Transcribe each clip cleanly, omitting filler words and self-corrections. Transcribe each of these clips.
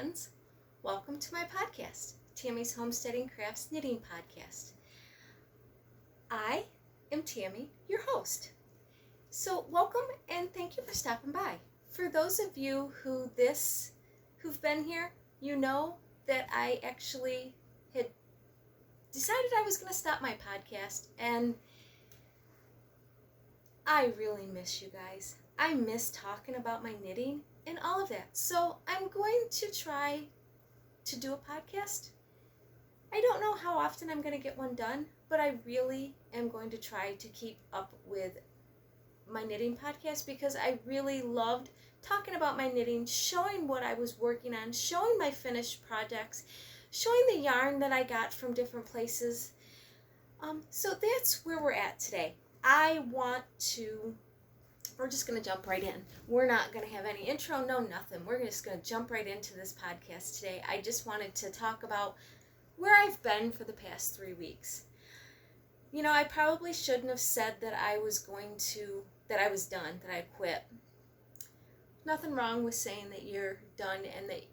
friends. Welcome to my podcast, Tammy's Homesteading Crafts Knitting Podcast. I am Tammy, your host. So welcome and thank you for stopping by. For those of you who've been here, you know that I actually had decided I was going to stop my podcast, and I really miss you guys. I miss talking about my knitting and all of that. So I'm going to try to do a podcast. I don't know how often I'm going to get one done, but I really am going to try to keep up with my knitting podcast because I really loved talking about my knitting, showing what I was working on, showing my finished projects, showing the yarn that I got from different places. So that's where we're at today. We're just going to jump right in. We're not going to have any intro, no nothing. We're just going to jump right into this podcast today. I just wanted to talk about where I've been for the past 3 weeks. You know, I probably shouldn't have said that I was done, that I quit. Nothing wrong with saying that you're done and that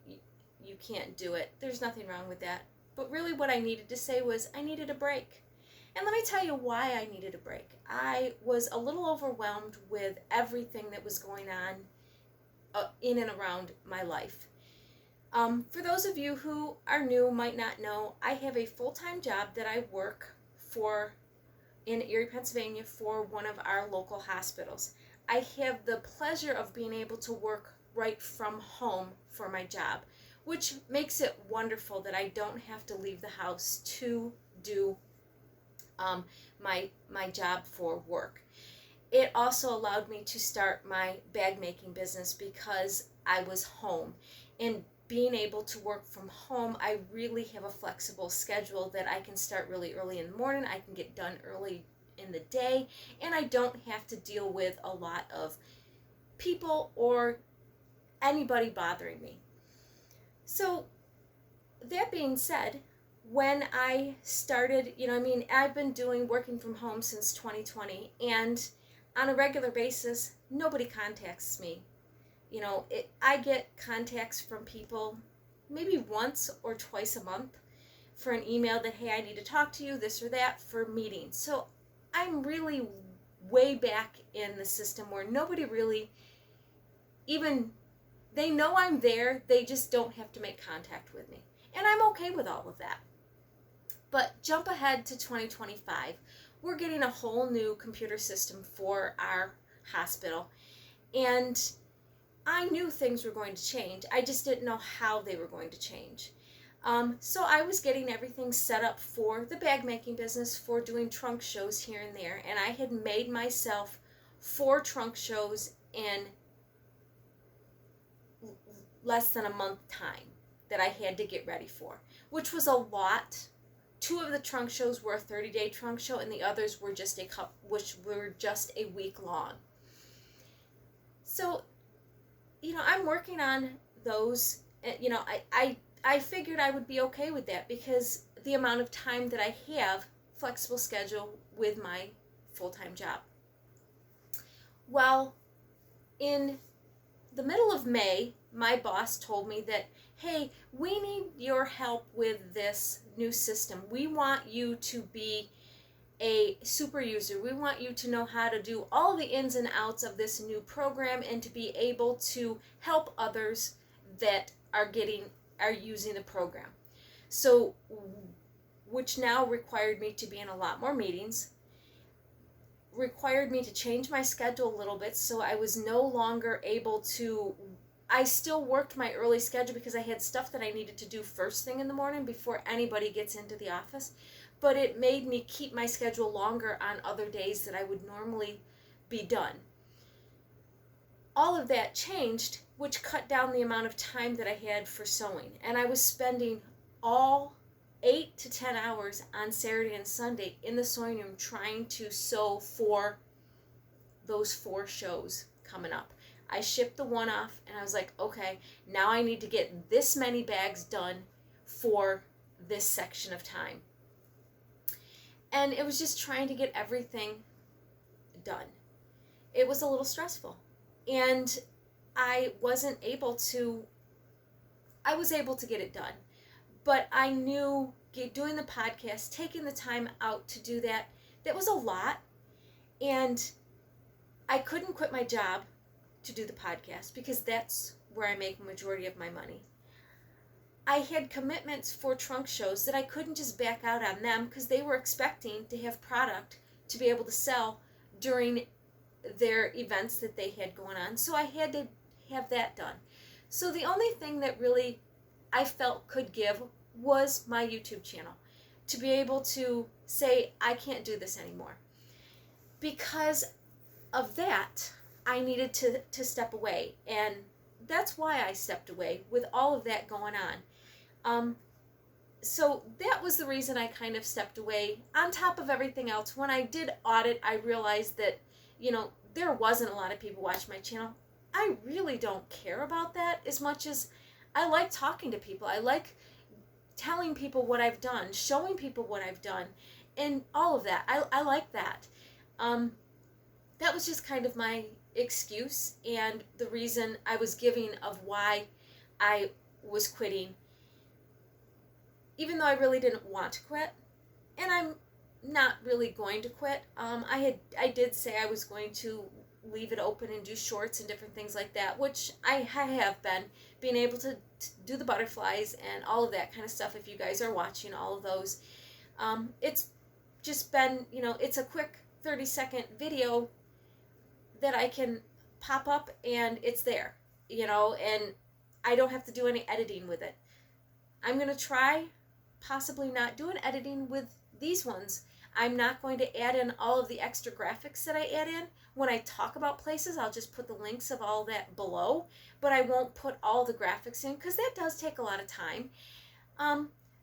you can't do it. There's nothing wrong with that. But really what I needed to say was I needed a break. And let me tell you why I needed a break. I was a little overwhelmed with everything that was going on in and around my life. For those of you who are new, might not know, I have a full-time job that I work for in Erie, Pennsylvania for one of our local hospitals. I have the pleasure of being able to work right from home for my job, which makes it wonderful that I don't have to leave the house to do my job for work. It also allowed me to start my bag making business because I was home. And being able to work from home, I really have a flexible schedule that I can start really early in the morning, I can get done early in the day, and I don't have to deal with a lot of people or anybody bothering me. So that being said, when I started, I've been working from home since 2020, and on a regular basis, nobody contacts me. I get contacts from people maybe once or twice a month for an email that, hey, I need to talk to you, this or that, for meetings. So I'm really way back in the system where nobody really they know I'm there, they just don't have to make contact with me. And I'm okay with all of that. But jump ahead to 2025. We're getting a whole new computer system for our hospital. And I knew things were going to change. I just didn't know how they were going to change. So I was getting everything set up for the bag making business, for doing trunk shows here and there. And I had made myself 4 trunk shows in less than a month time that I had to get ready for, which was a lot. 2 of the trunk shows were a 30-day trunk show, and the others were just a week long. So, I'm working on those. I figured I would be okay with that because the amount of time that I have, flexible schedule with my full-time job. Well, in the middle of May, my boss told me that, hey, we need your help with this new system. We want you to be a super user. We want you to know how to do all the ins and outs of this new program and to be able to help others that are using the program. So, which now required me to be in a lot more meetings, required me to change my schedule a little bit, so I was no longer able to. I still worked my early schedule because I had stuff that I needed to do first thing in the morning before anybody gets into the office, but it made me keep my schedule longer on other days that I would normally be done. All of that changed, which cut down the amount of time that I had for sewing, and I was spending all 8 to 10 hours on Saturday and Sunday in the sewing room trying to sew for those 4 shows coming up. I shipped the one off and I was like, okay, now I need to get this many bags done for this section of time. And it was just trying to get everything done. It was a little stressful. And I wasn't able to I was able to get it done. But I knew doing the podcast, taking the time out to do that, that was a lot. And I couldn't quit my job to do the podcast because that's where I make a majority of my money. I had commitments for trunk shows that I couldn't just back out on them because they were expecting to have product to be able to sell during their events that they had going on. So I had to have that done. So the only thing that really I felt could give was my YouTube channel, to be able to say I can't do this anymore. Because of that, I needed to step away, and that's why I stepped away with all of that going on. So that was the reason I kind of stepped away. On top of everything else, when I did audit, I realized that, there wasn't a lot of people watching my channel. I really don't care about that as much as I like talking to people. I like telling people what I've done, showing people what I've done, and all of that. I like that. That was just kind of my excuse and the reason I was giving of why I was quitting, even though I really didn't want to quit, and I'm not really going to quit. I did say I was going to leave it open and do shorts and different things like that, which I have been being able to do the butterflies and all of that kind of stuff. If you guys are watching all of those, it's just been, it's a quick 30-second video that I can pop up and it's there, and I don't have to do any editing with it. I'm going to try possibly not doing editing with these ones. I'm not going to add in all of the extra graphics that I add in. When I talk about places, I'll just put the links of all that below, but I won't put all the graphics in because that does take a lot of time.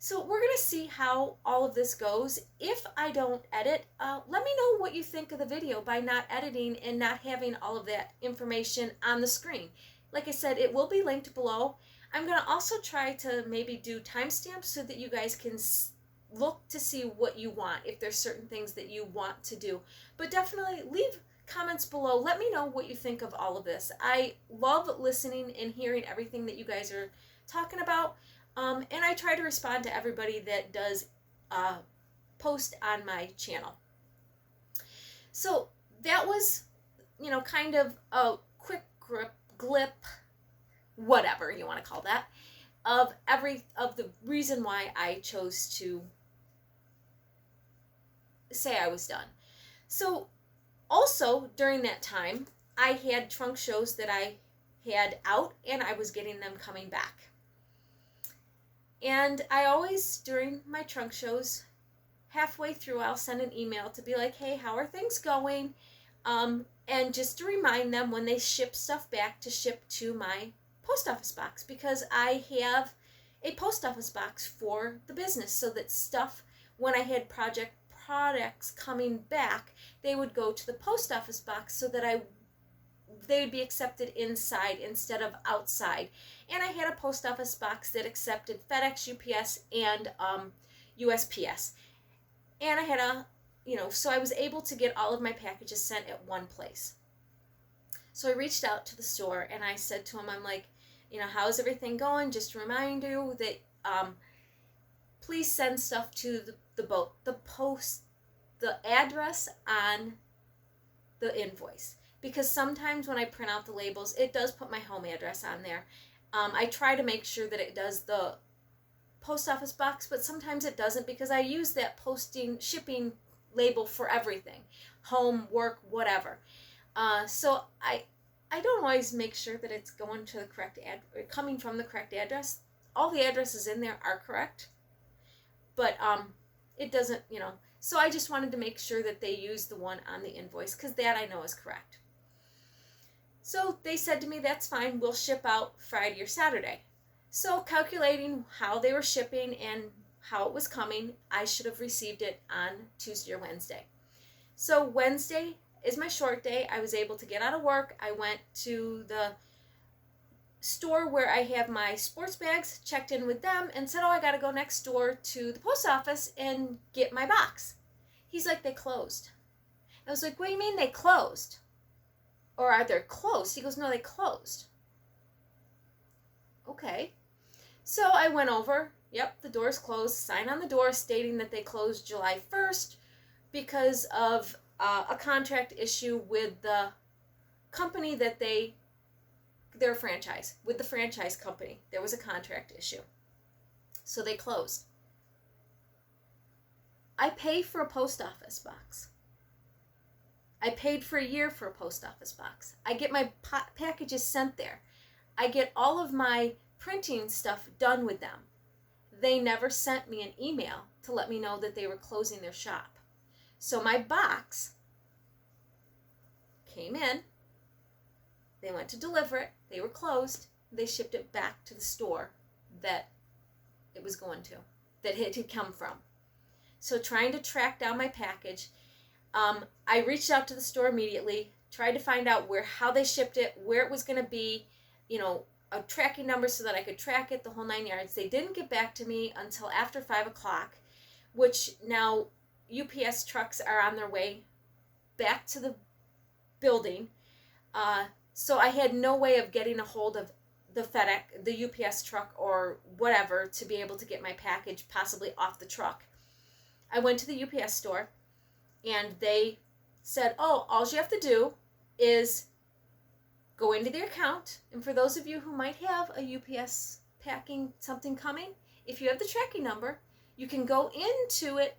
So we're going to see how all of this goes. If I don't edit, let me know what you think of the video by not editing and not having all of that information on the screen. Like I said, it will be linked below. I'm going to also try to maybe do timestamps so that you guys can look to see what you want, if there's certain things that you want to do. But definitely leave comments below. Let me know what you think of all of this. I love listening and hearing everything that you guys are talking about. And I try to respond to everybody that does post on my channel. So that was, kind of a quick glip, whatever you want to call that, of the reason why I chose to say I was done. So also during that time, I had trunk shows that I had out and I was getting them coming back. And I always, during my trunk shows, halfway through, I'll send an email to be like, hey, how are things going? And just to remind them when they ship stuff back to ship to my post office box, because I have a post office box for the business so that stuff, when I had products coming back, they would go to the post office box so that they would be accepted inside instead of outside. And I had a post office box that accepted FedEx, UPS, and USPS. And I had so I was able to get all of my packages sent at one place. So I reached out to the store and I said to them, I'm like, how's everything going? Just to remind you that please send stuff to the address on the invoice. Because sometimes when I print out the labels, it does put my home address on there. I try to make sure that it does the post office box, but sometimes it doesn't because I use that shipping label for everything. Home, work, whatever. So I don't always make sure that it's going to the correct coming from the correct address. All the addresses in there are correct, but it doesn't, so I just wanted to make sure that they use the one on the invoice because that I know is correct. So they said to me, that's fine, we'll ship out Friday or Saturday. So calculating how they were shipping and how it was coming, I should have received it on Tuesday or Wednesday. So Wednesday is my short day. I was able to get out of work. I went to the store where I have my sports bags, checked in with them, and said, I got to go next door to the post office and get my box. He's like, they closed. I was like, what do you mean they closed? Or are they closed? He goes, no, they closed. Okay. So I went over, yep, the door's closed, sign on the door stating that they closed July 1st because of a contract issue with the company that their franchise, with the franchise company. There was a contract issue. So they closed. I pay for a post office box. I paid for a year for a post office box. I get my packages sent there. I get all of my printing stuff done with them. They never sent me an email to let me know that they were closing their shop. So my box came in. They went to deliver it. They were closed. They shipped it back to the store that it was going to, that it had come from. So trying to track down my package, I reached out to the store immediately, tried to find out how they shipped it, where it was going to be, a tracking number so that I could track it, the whole 9 yards. They didn't get back to me until after 5 o'clock, which now UPS trucks are on their way back to the building. So I had no way of getting a hold of the UPS truck or whatever to be able to get my package possibly off the truck. I went to the UPS store and they said, all you have to do is go into the account. And for those of you who might have a UPS packing something coming, if you have the tracking number, you can go into it,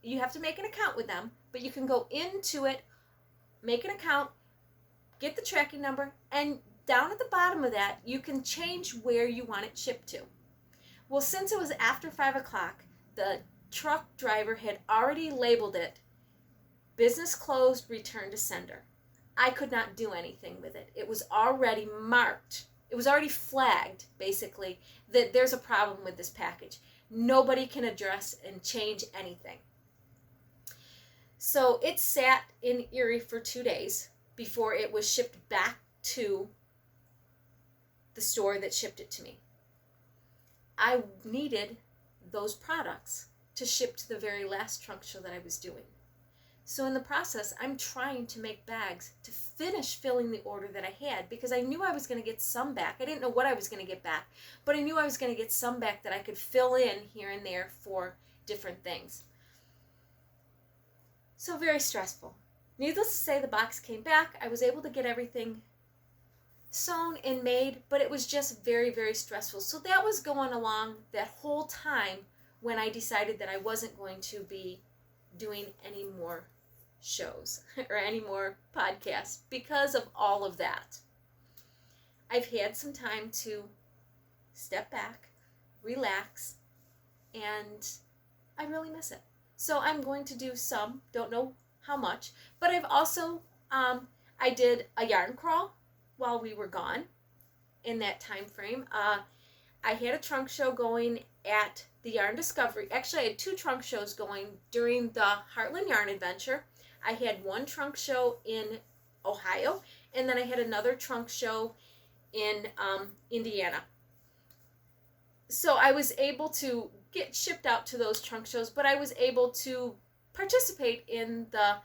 you have to make an account with them, but you can go into it, make an account, get the tracking number, and down at the bottom of that, you can change where you want it shipped to. Well, since it was after 5 o'clock, the truck driver had already labeled it, business closed, return to sender. I could not do anything with it. It was already marked. It was already flagged, basically, that there's a problem with this package. Nobody can address and change anything. So it sat in Erie for 2 days before it was shipped back to the store that shipped it to me. I needed those products to ship to the very last trunk show that I was doing. So in the process, I'm trying to make bags to finish filling the order that I had because I knew I was going to get some back. I didn't know what I was going to get back, but I knew I was going to get some back that I could fill in here and there for different things. So very stressful. Needless to say, the box came back. I was able to get everything sewn and made, but it was just very, very stressful. So that was going along that whole time when I decided that I wasn't going to be doing any more shows or any more podcasts because of all of that. I've had some time to step back, relax, and I really miss it. So I'm going to do some, don't know how much, but I've also, I did a yarn crawl while we were gone in that time frame. I had a trunk show going at the Yarn Discovery. Actually, I had 2 trunk shows going during the Heartland Yarn Adventure. I had one trunk show in Ohio, and then I had another trunk show in Indiana. So I was able to get shipped out to those trunk shows, but I was able to participate in the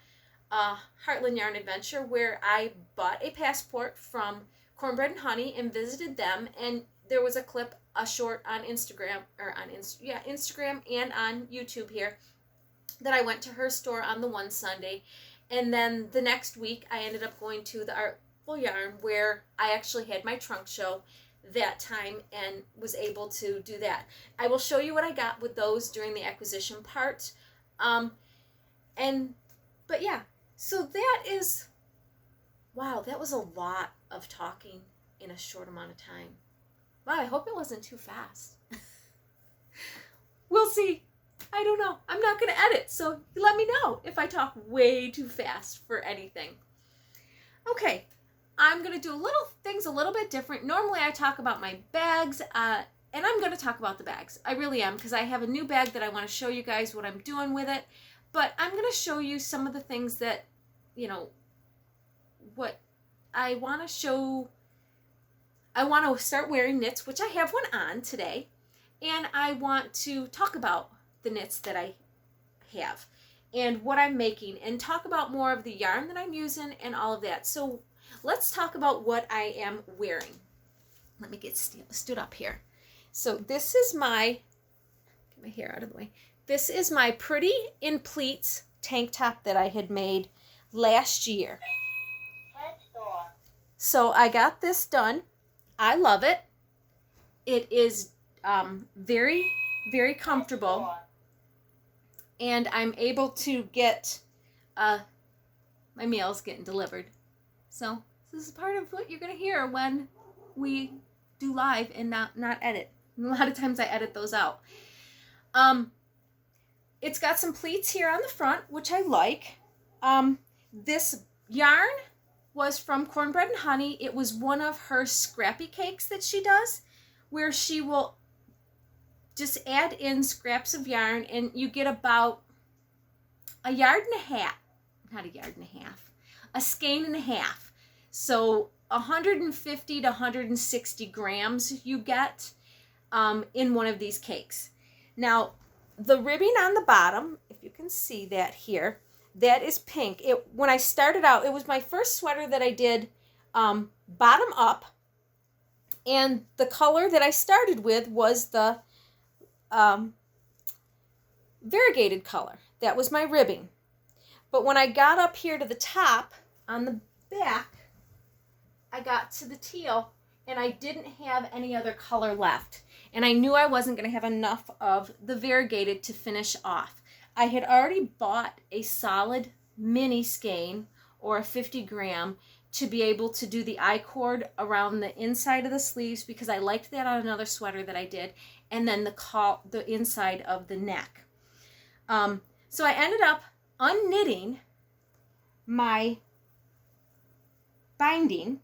Heartland Yarn Adventure where I bought a passport from Cornbread Honey and visited them, and there was a clip, a short on Instagram, Instagram and on YouTube here, that I went to her store on the one Sunday, and then the next week I ended up going to the Artful Yarn where I actually had my trunk show that time and was able to do that. I will show you what I got with those during the acquisition part. But yeah, so that is, wow, that was a lot of talking in a short amount of time. Wow, I hope it wasn't too fast. We'll see. I don't know. I'm not going to edit, so let me know if I talk way too fast for anything. Okay, I'm going to do things a little bit different. Normally I talk about my bags, and I'm going to talk about the bags. I really am, because I have a new bag that I want to show you guys what I'm doing with it. But I'm going to show you some of the things that, what I want to show. I want to start wearing knits, which I have one on today. And I want to talk about the knits that I have and what I'm making and talk about more of the yarn that I'm using and all of that. So let's talk about what I am wearing. Let me get stood up here. So this is my, get my hair out of the way. This is my Pretty in Pleats tank top that I had made last year. So I got this done. I love it. It is very, very comfortable. And I'm able to get, my mail's getting delivered. So this is part of what you're going to hear when we do live and not edit. And a lot of times I edit those out. It's got some pleats here on the front, which I like. This yarn was from Cornbread Honey. It was one of her scrappy cakes that she does, where she will just add in scraps of yarn, and you get about a yard and a half, not a yard and a half, a skein and a half. So 150 to 160 grams you get in one of these cakes. Now, the ribbing on the bottom, if you can see that here, that is pink. When I started out, it was my first sweater that I did bottom up, and the color that I started with was the variegated color. That was my ribbing. But when I got up here to the top, on the back, I got to the teal, and I didn't have any other color left. And I knew I wasn't going to have enough of the variegated to finish off. I had already bought a solid mini skein, or a 50 gram, to be able to do the I-cord around the inside of the sleeves, because I liked that on another sweater that I did, and then the inside of the neck. So I ended up unknitting my binding,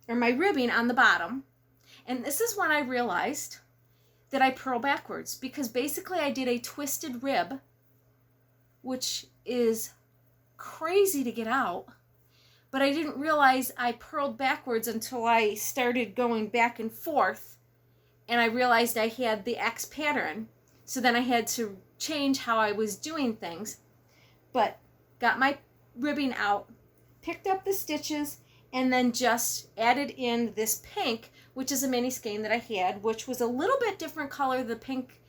or my ribbing on the bottom, and this is when I realized that I purl backwards, because basically I did a twisted rib, which is crazy to get out, but I didn't realize I purled backwards until I started going back and forth, and I realized I had the X pattern. So then I had to change how I was doing things, but got my ribbing out, picked up the stitches, and then just added in this pink, which is a mini skein that I had, which was a little bit different color, the pink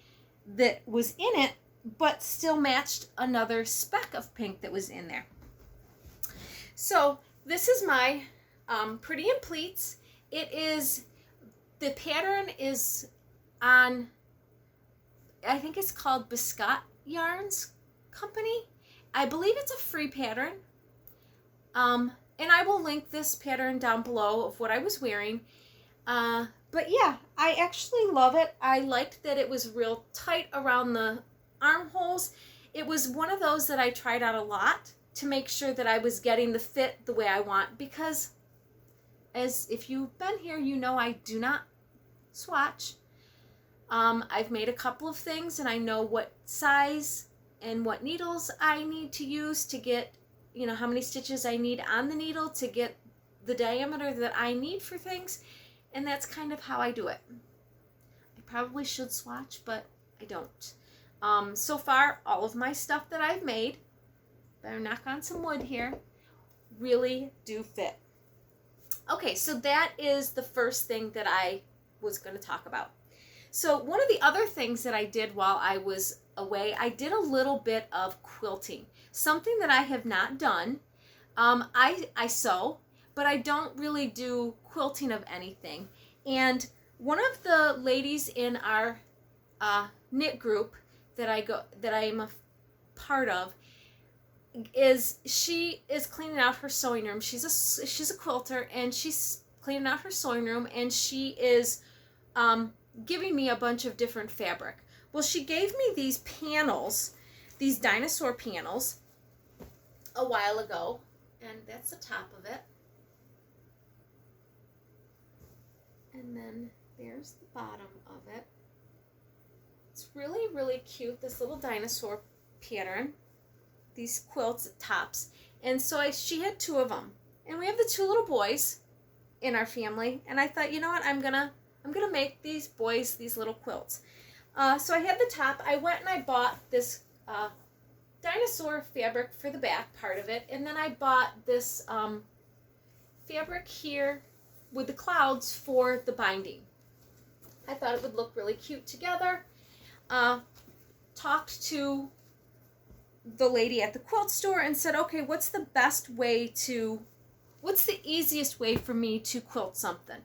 that was in it, but still matched another speck of pink that was in there. So this is my Pretty in Pleats. The pattern is on, I think it's called Biscott Yarns Company. I believe it's a free pattern. And I will link this pattern down below of what I was wearing. But yeah, I actually love it. I liked that it was real tight around the armholes. It was one of those that I tried out a lot to make sure that I was getting the fit the way I want, because as if you've been here, you know I do not swatch. I've made a couple of things, and I know what size and what needles I need to use to get, how many stitches I need on the needle to get the diameter that I need for things, and that's kind of how I do it. I probably should swatch, but I don't. So far, all of my stuff that I've made, better knock on some wood here, really do fit. Okay, so that is the first thing that I was going to talk about. So one of the other things that I did while I was away, I did a little bit of quilting, something that I have not done. I sew, but I don't really do quilting of anything. And one of the ladies in our knit group that I am a part of, she is cleaning out her sewing room. She's a quilter, and she's cleaning out her sewing room, and she is giving me a bunch of different fabric. Well, she gave me these panels, these dinosaur panels, a while ago, and that's the top of it. And then there's the bottom of it. It's really, really cute, this little dinosaur pattern, these quilts tops. And so she had two of them. And we have the two little boys in our family, and I thought, you know what, I'm gonna make these boys these little quilts. So I had the top. I went and I bought this dinosaur fabric for the back part of it, and then I bought this fabric here with the clouds for the binding. I thought it would look really cute together. Talked to the lady at the quilt store and said, okay, what's the easiest way for me to quilt something?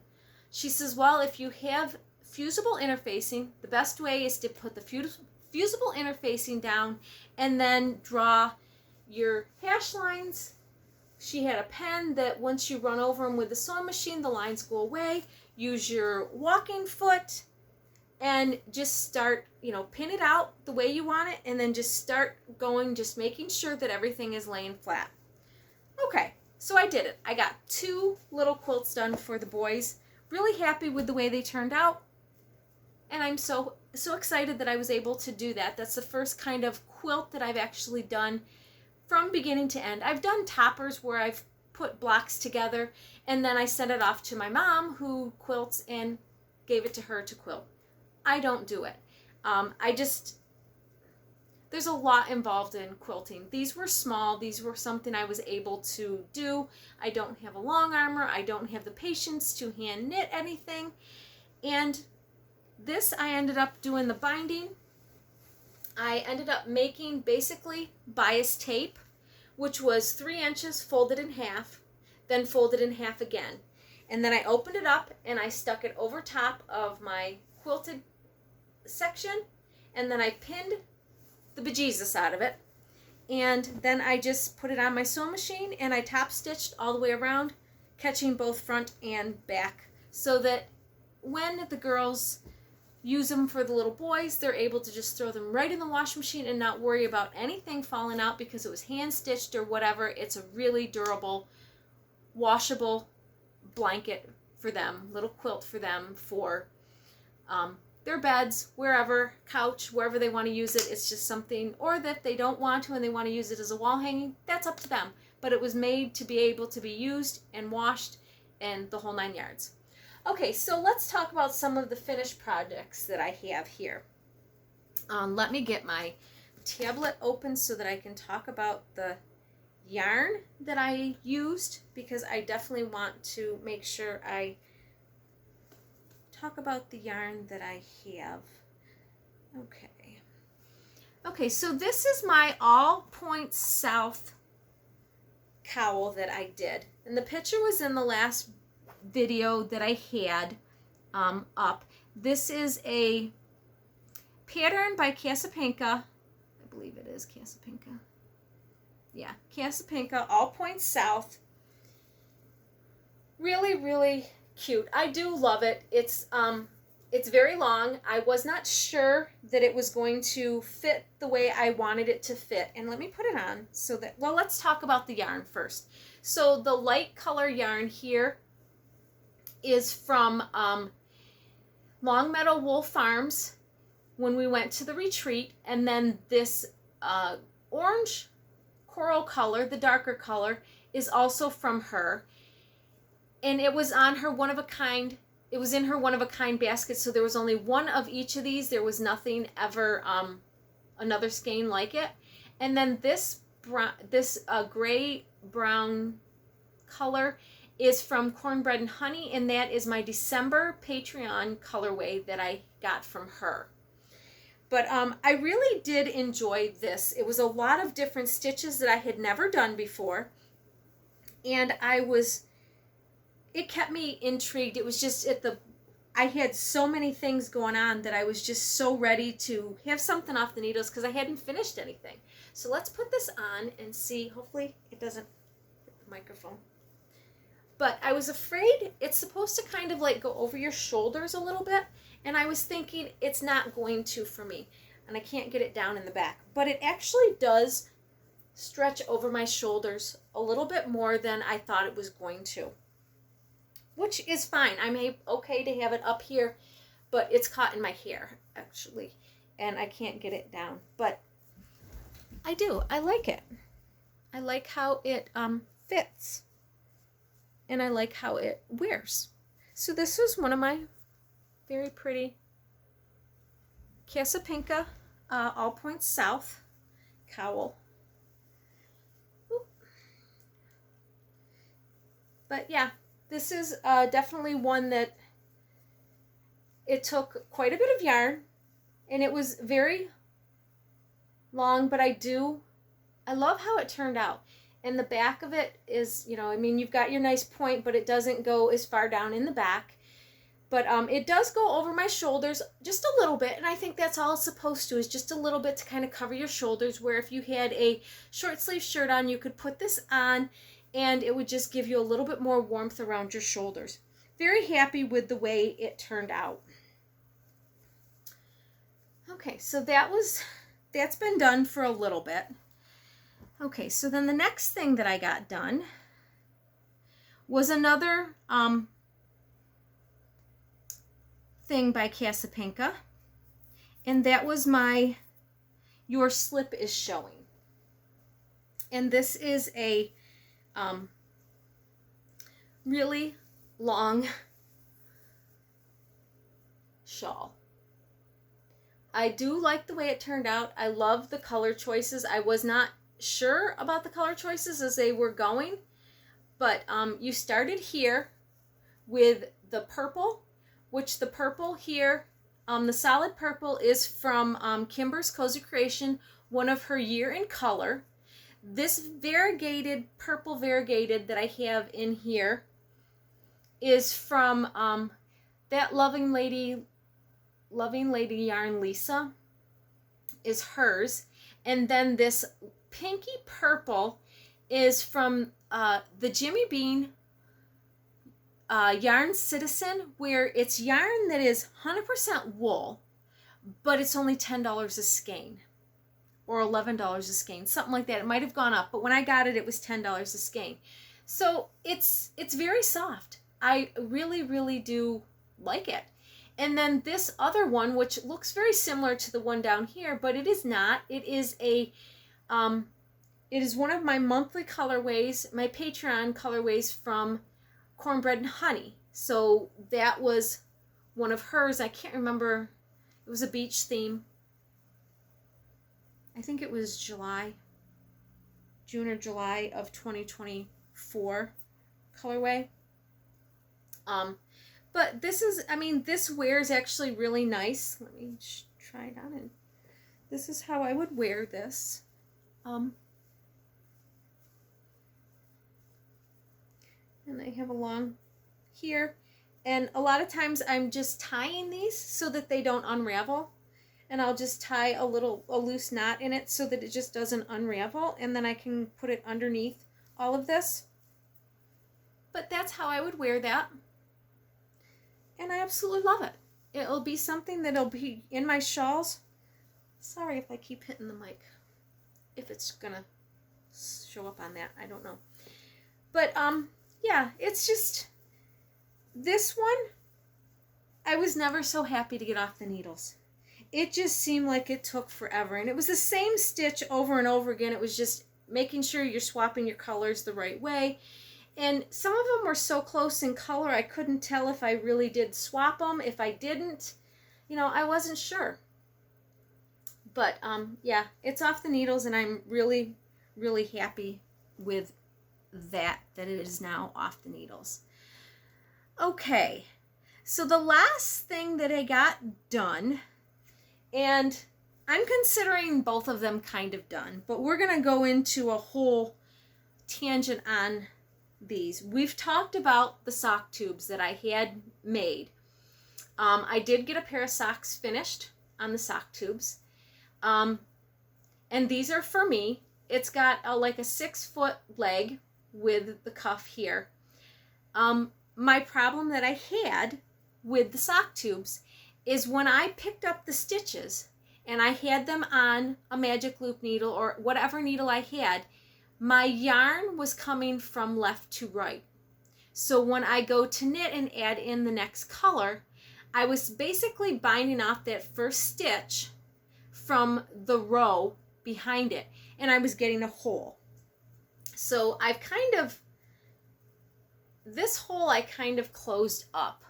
She says, well, if you have fusible interfacing, the best way is to put the fusible interfacing down and then draw your hash lines. She had a pen that once you run over them with the sewing machine, the lines go away. Use your walking foot and just start, pin it out the way you want it, and then just start going, just making sure that everything is laying flat. Okay, so I did it. I got 2 little quilts done for the boys. Really happy with the way they turned out. And I'm so excited that I was able to do that. That's the first kind of quilt that I've actually done from beginning to end. I've done toppers where I've put blocks together and then I sent it off to my mom who quilts and gave it to her to quilt. I don't do it. There's a lot involved in quilting. These were small. These were something I was able to do. I don't have a long armor. I don't have the patience to hand knit anything. And this, I ended up doing the binding. I ended up making basically bias tape, which was 3 inches folded in half, then folded in half again. And then I opened it up and I stuck it over top of my quilted section, and then I pinned the bejesus out of it, and then I just put it on my sewing machine and I top stitched all the way around, catching both front and back, so that when the girls use them for the little boys, they're able to just throw them right in the washing machine and not worry about anything falling out because it was hand stitched or whatever. It's a really durable, washable blanket for them, little quilt for them, for their beds, wherever, couch, wherever they want to use it. It's just something, or that they don't want to and they want to use it as a wall hanging, that's up to them. But it was made to be able to be used and washed and the whole 9 yards. Okay, so let's talk about some of the finished projects that I have here. Let me get my tablet open so that I can talk about the yarn that I used, because I definitely want to make sure I talk about the yarn that I have. Okay, so this is my all points south cowl that I did, and the picture was in the last video that I had up. This is a pattern by Casapinka. I believe it is Casapinka. Yeah, Casapinka, all points south. Really, really cute. I do love it. It's very long. I was not sure that it was going to fit the way I wanted it to fit. And let me put it on so that, well, let's talk about the yarn first. So the light color yarn here is from Long Meadow Wool Farms when we went to the retreat. And then this orange coral color, the darker color, is also from her. And it was on her one-of-a-kind, it was in her one-of-a-kind basket, so there was only one of each of these. There was nothing ever, another skein like it. And then this gray-brown color is from Cornbread Honey, and that is my December Patreon colorway that I got from her. But I really did enjoy this. It was a lot of different stitches that I had never done before, and it kept me intrigued. It was just I had so many things going on that I was just so ready to have something off the needles because I hadn't finished anything. So let's put this on and see. Hopefully it doesn't hit the microphone. But I was afraid it's supposed to kind of like go over your shoulders a little bit. And I was thinking it's not going to for me. And I can't get it down in the back. But it actually does stretch over my shoulders a little bit more than I thought it was going to. Which is fine. I'm okay to have it up here, but it's caught in my hair, actually, and I can't get it down. But I do. I like it. I like how it fits, and I like how it wears. So this was one of my very pretty Casapinka All Points South cowl. Oop. But yeah. This is definitely one that it took quite a bit of yarn, and it was very long, but I love how it turned out. And the back of it is, you know, I mean, you've got your nice point, but it doesn't go as far down in the back. But it does go over my shoulders just a little bit, and I think that's all it's supposed to, is just a little bit to kind of cover your shoulders, where if you had a short sleeve shirt on, you could put this on, and it would just give you a little bit more warmth around your shoulders. Very happy with the way it turned out. Okay, so that's been done for a little bit. Okay, so then the next thing that I got done was another thing by Casapinka, and that was my Your Slip is Showing. And this is a really long shawl. I do like the way it turned out. I love the color choices. I was not sure about the color choices as they were going, but you started here with the purple, which the purple here, the solid purple is from Kimber's Cozy Creation, one of her Year in Color. This variegated, purple variegated that I have in here is from that Loving Lady yarn, Lisa, is hers. And then this pinky purple is from the Jimmy Bean Yarn Citizen, where it's yarn that is 100% wool, but it's only $10 a skein, or $11 a skein, something like that. It might have gone up, but when I got it, it was $10 a skein. So it's very soft. I really, really do like it. And then this other one, which looks very similar to the one down here, but it is not. It is one of my monthly colorways, my Patreon colorways from Cornbread Honey. So that was one of hers. I can't remember. It was a beach theme. I think it was June or July of 2024 colorway. But this is, I mean, this wears actually really nice. Let me try it on, and this is how I would wear this. And I have a long here, and a lot of times I'm just tying these so that they don't unravel, and I'll just tie a loose knot in it so that it just doesn't unravel, and then I can put it underneath all of this. But that's how I would wear that, and I absolutely love it. It'll be something that'll be in my shawls. Sorry if I keep hitting the mic, if it's gonna show up on that, I don't know. But yeah, it's just, this one, I was never so happy to get off the needles. It just seemed like it took forever, and it was the same stitch over and over again. It was just making sure you're swapping your colors the right way. And some of them were so close in color, I couldn't tell if I really did swap them. If I didn't, you know, I wasn't sure. But yeah, it's off the needles, and I'm really, really happy with that it is now off the needles. Okay, so the last thing that I got done, and I'm considering both of them kind of done, but we're going to go into a whole tangent on these. We've talked about the sock tubes that I had made. I did get a pair of socks finished on the sock tubes, and these are for me. It's got like a 6-foot leg with the cuff here. My problem that I had with the sock tubes is when I picked up the stitches and I had them on a magic loop needle or whatever needle I had, my yarn was coming from left to right. So when I go to knit and add in the next color, I was basically binding off that first stitch from the row behind it, and I was getting a hole. So I've this hole I kind of closed up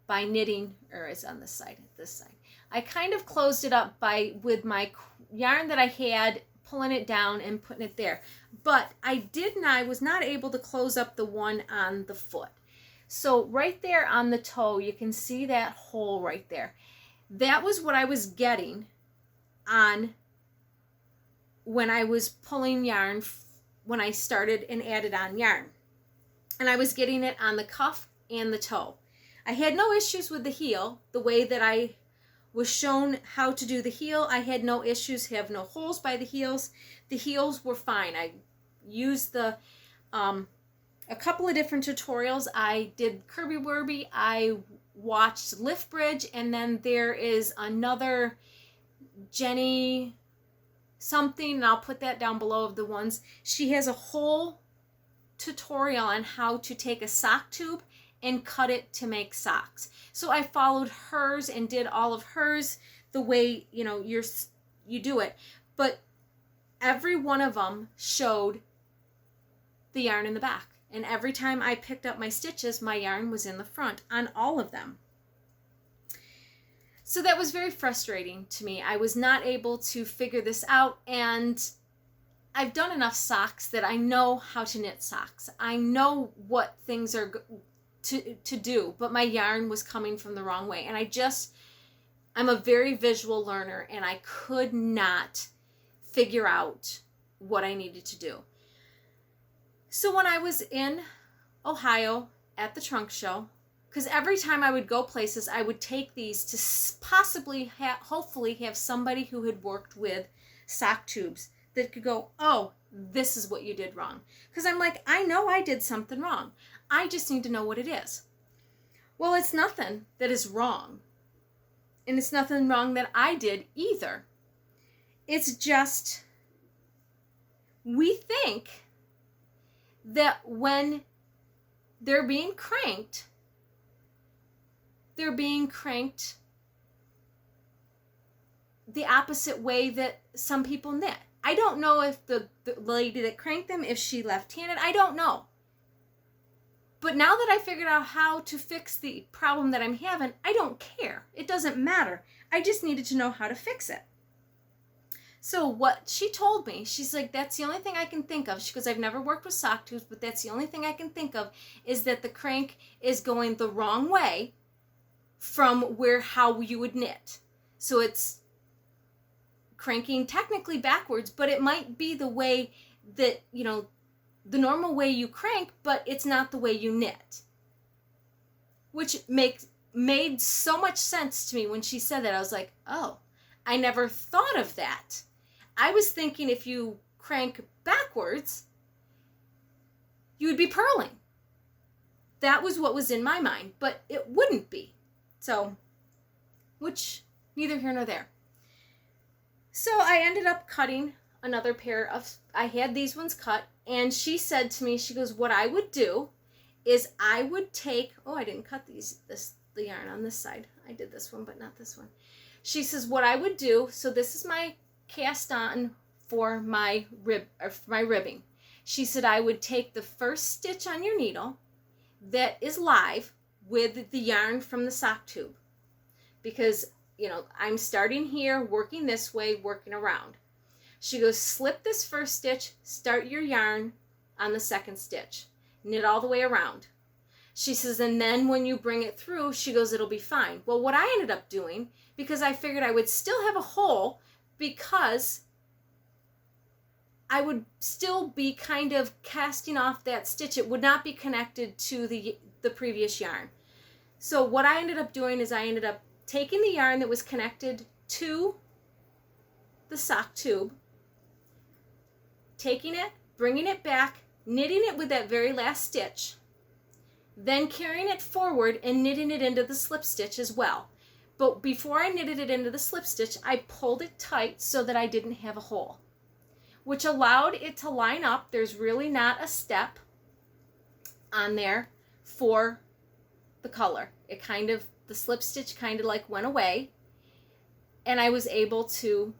by knitting, or is on this side, I kind of closed it up with my yarn that I had, pulling it down and putting it there. But I was not able to close up the one on the foot. So right there on the toe, you can see that hole right there. That was what I was getting on when I was pulling yarn, when I started and added on yarn. And I was getting it on the cuff and the toe. I had no issues with the heel. The way that I was shown how to do the heel, I had no issues, have no holes by the heels. The heels were fine. I used a couple of different tutorials. I did Kirby Werby, I watched Lift Bridge, and then there is another Jenny something, and I'll put that down below of the ones. She has a whole tutorial on how to take a sock tube and cut it to make socks. So I followed hers and did all of hers the way, you know, you do it. But every one of them showed the yarn in the back. And every time I picked up my stitches, my yarn was in the front on all of them. So that was very frustrating to me. I was not able to figure this out, and I've done enough socks that I know how to knit socks. I know what things are to do, but my yarn was coming from the wrong way. And I'm a very visual learner, and I could not figure out what I needed to do. So when I was in Ohio at the trunk show, because every time I would go places, I would take these to possibly, hopefully have somebody who had worked with sock tubes that could go, oh, this is what you did wrong. Because I'm like, I know I did something wrong. I just need to know what it is. Well, it's nothing that is wrong. And it's nothing wrong that I did either. It's just, we think that when they're being cranked the opposite way that some people knit. I don't know if the lady that cranked them, if she left-handed, I don't know. But now that I figured out how to fix the problem that I'm having, I don't care. It doesn't matter. I just needed to know how to fix it. So what she told me, she's like, that's the only thing I can think of. She goes, I've never worked with sock tubes, but that's the only thing I can think of is that the crank is going the wrong way from how you would knit. So it's cranking technically backwards, but it might be the way that, you know, the normal way you crank, but it's not the way you knit. Which made so much sense to me when she said that. I was like, oh, I never thought of that. I was thinking if you crank backwards, you would be purling. That was what was in my mind, but it wouldn't be. So, which, neither here nor there. So I ended up cutting another pair of, I had these ones cut, and she said to me, she goes, what I would do is I would take, oh, I didn't cut the yarn on this side. I did this one, but not this one. She says, what I would do, so this is my cast on for my ribbing. She said, I would take the first stitch on your needle that is live with the yarn from the sock tube. Because, you know, I'm starting here, working this way, working around. She goes, slip this first stitch, start your yarn on the second stitch. Knit all the way around. She says, and then when you bring it through, she goes, it'll be fine. Well, what I ended up doing, because I figured I would still have a hole, because I would still be kind of casting off that stitch. It would not be connected to the previous yarn. So what I ended up doing is I ended up taking the yarn that was connected to the sock tube, taking it, bringing it back, knitting it with that very last stitch, then carrying it forward and knitting it into the slip stitch as well. But before I knitted it into the slip stitch, I pulled it tight so that I didn't have a hole, which allowed it to line up. There's really not a step on there for the color. It kind of, the slip stitch kind of like went away, and I was able to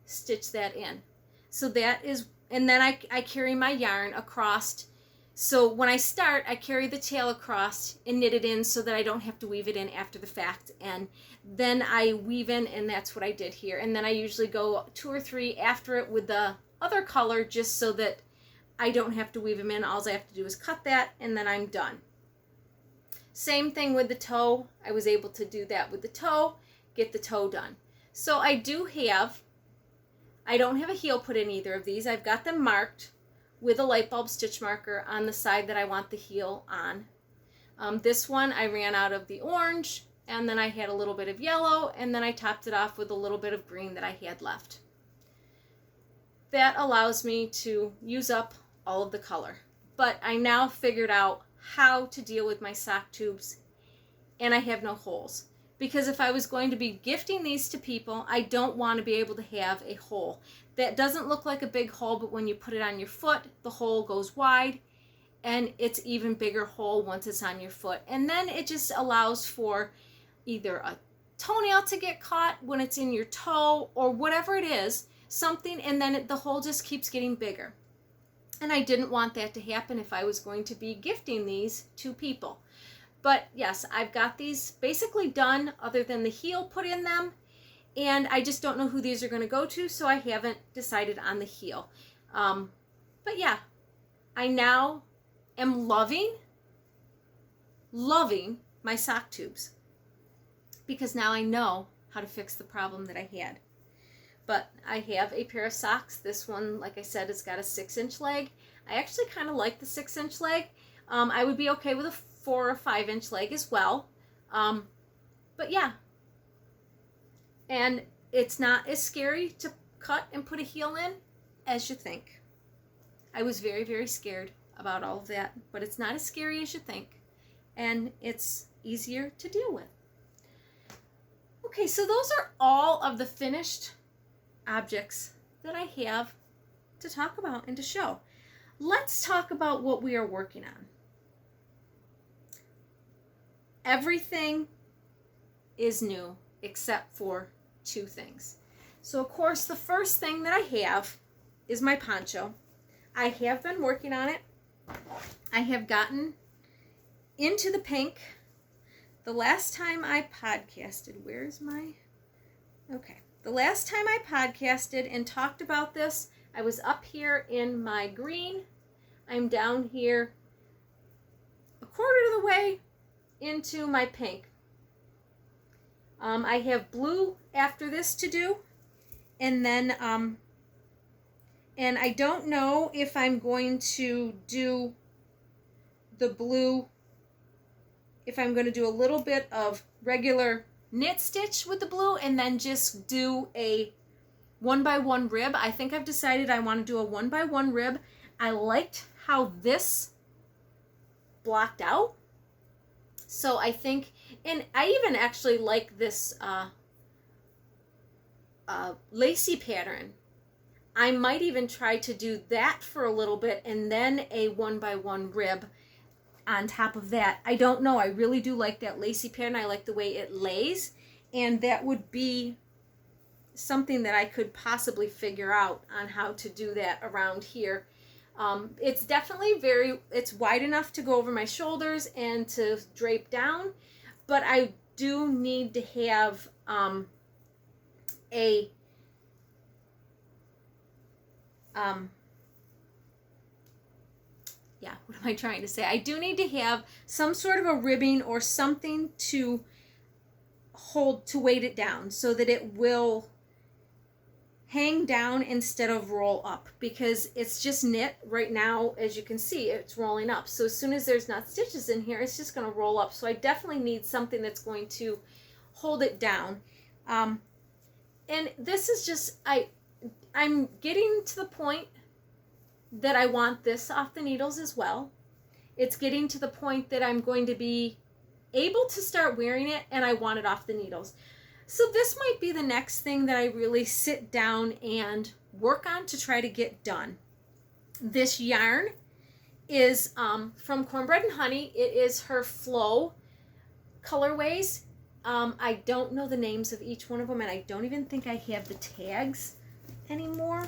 stitch that in. So that is, and then I carry my yarn across. So when I start, I carry the tail across and knit it in so that I don't have to weave it in after the fact. And then I weave in, and that's what I did here. And then I usually go 2 or 3 after it with the other color, just so that I don't have to weave them in. All I have to do is cut that, and then I'm done. Same thing with the toe. I was able to do that with the toe, get the toe done. So I don't have a heel put in either of these. I've got them marked with a light bulb stitch marker on the side that I want the heel on. This one I ran out of the orange, and then I had a little bit of yellow, and then I topped it off with a little bit of green that I had left. That allows me to use up all of the color. But I now figured out how to deal with my sock tubes, and I have no holes. Because if I was going to be gifting these to people, I don't want to be able to have a hole. That doesn't look like a big hole, but when you put it on your foot, the hole goes wide, and it's even bigger hole once it's on your foot. And then it just allows for either a toenail to get caught when it's in your toe, or whatever it is, something, and then the hole just keeps getting bigger. And I didn't want that to happen if I was going to be gifting these to people. But yes, I've got these basically done other than the heel put in them. And I just don't know who these are going to go to, so I haven't decided on the heel. But yeah, I now am loving my sock tubes. Because now I know how to fix the problem that I had. But I have a pair of socks. This one, like I said, has got a 6-inch leg. I actually kind of like the 6-inch leg. I would be okay with a 4 or 5-inch leg as well. But yeah. And it's not as scary to cut and put a heel in as you think. I was very, very scared about all of that. But it's not as scary as you think. And it's easier to deal with. Okay, so those are all of the finished objects that I have to talk about and to show. Let's talk about what we are working on. Everything is new except for 2 things. So of course the first thing that I have is my poncho. I have been working on it. I have gotten into the pink. The last time I podcasted, the last time I podcasted and talked about this, I was up here in my green. I'm down here a quarter of the way into my pink. I have blue after this to do, and then and I don't know if I'm going to do the blue, if I'm going to do a little bit of regular knit stitch with the blue and then just do a 1x1 rib. I think I've decided I want to do a 1x1 rib. I liked how this blocked out. So I think, and I even actually like this lacy pattern. I might even try to do that for a little bit and then a 1x1 rib on top of that. I don't know. I really do like that lacy pattern. I like the way it lays, and that would be something that I could possibly figure out on how to do that around here. It's definitely it's wide enough to go over my shoulders and to drape down, but I do need to have what am I trying to say? I do need to have some sort of a ribbing or something to hold, to weight it down so that it will hang down instead of roll up, because it's just knit right now. As you can see, it's rolling up. So as soon as there's not stitches in here, it's just going to roll up. So I definitely need something that's going to hold it down. And this is just, I'm getting to the point that I want this off the needles as well. It's getting to the point that I'm going to be able to start wearing it, and I want it off the needles. So this might be the next thing that I really sit down and work on to try to get done. This yarn is from Cornbread Honey. It is her Flow colorways. I don't know the names of each one of them, and I don't even think I have the tags anymore.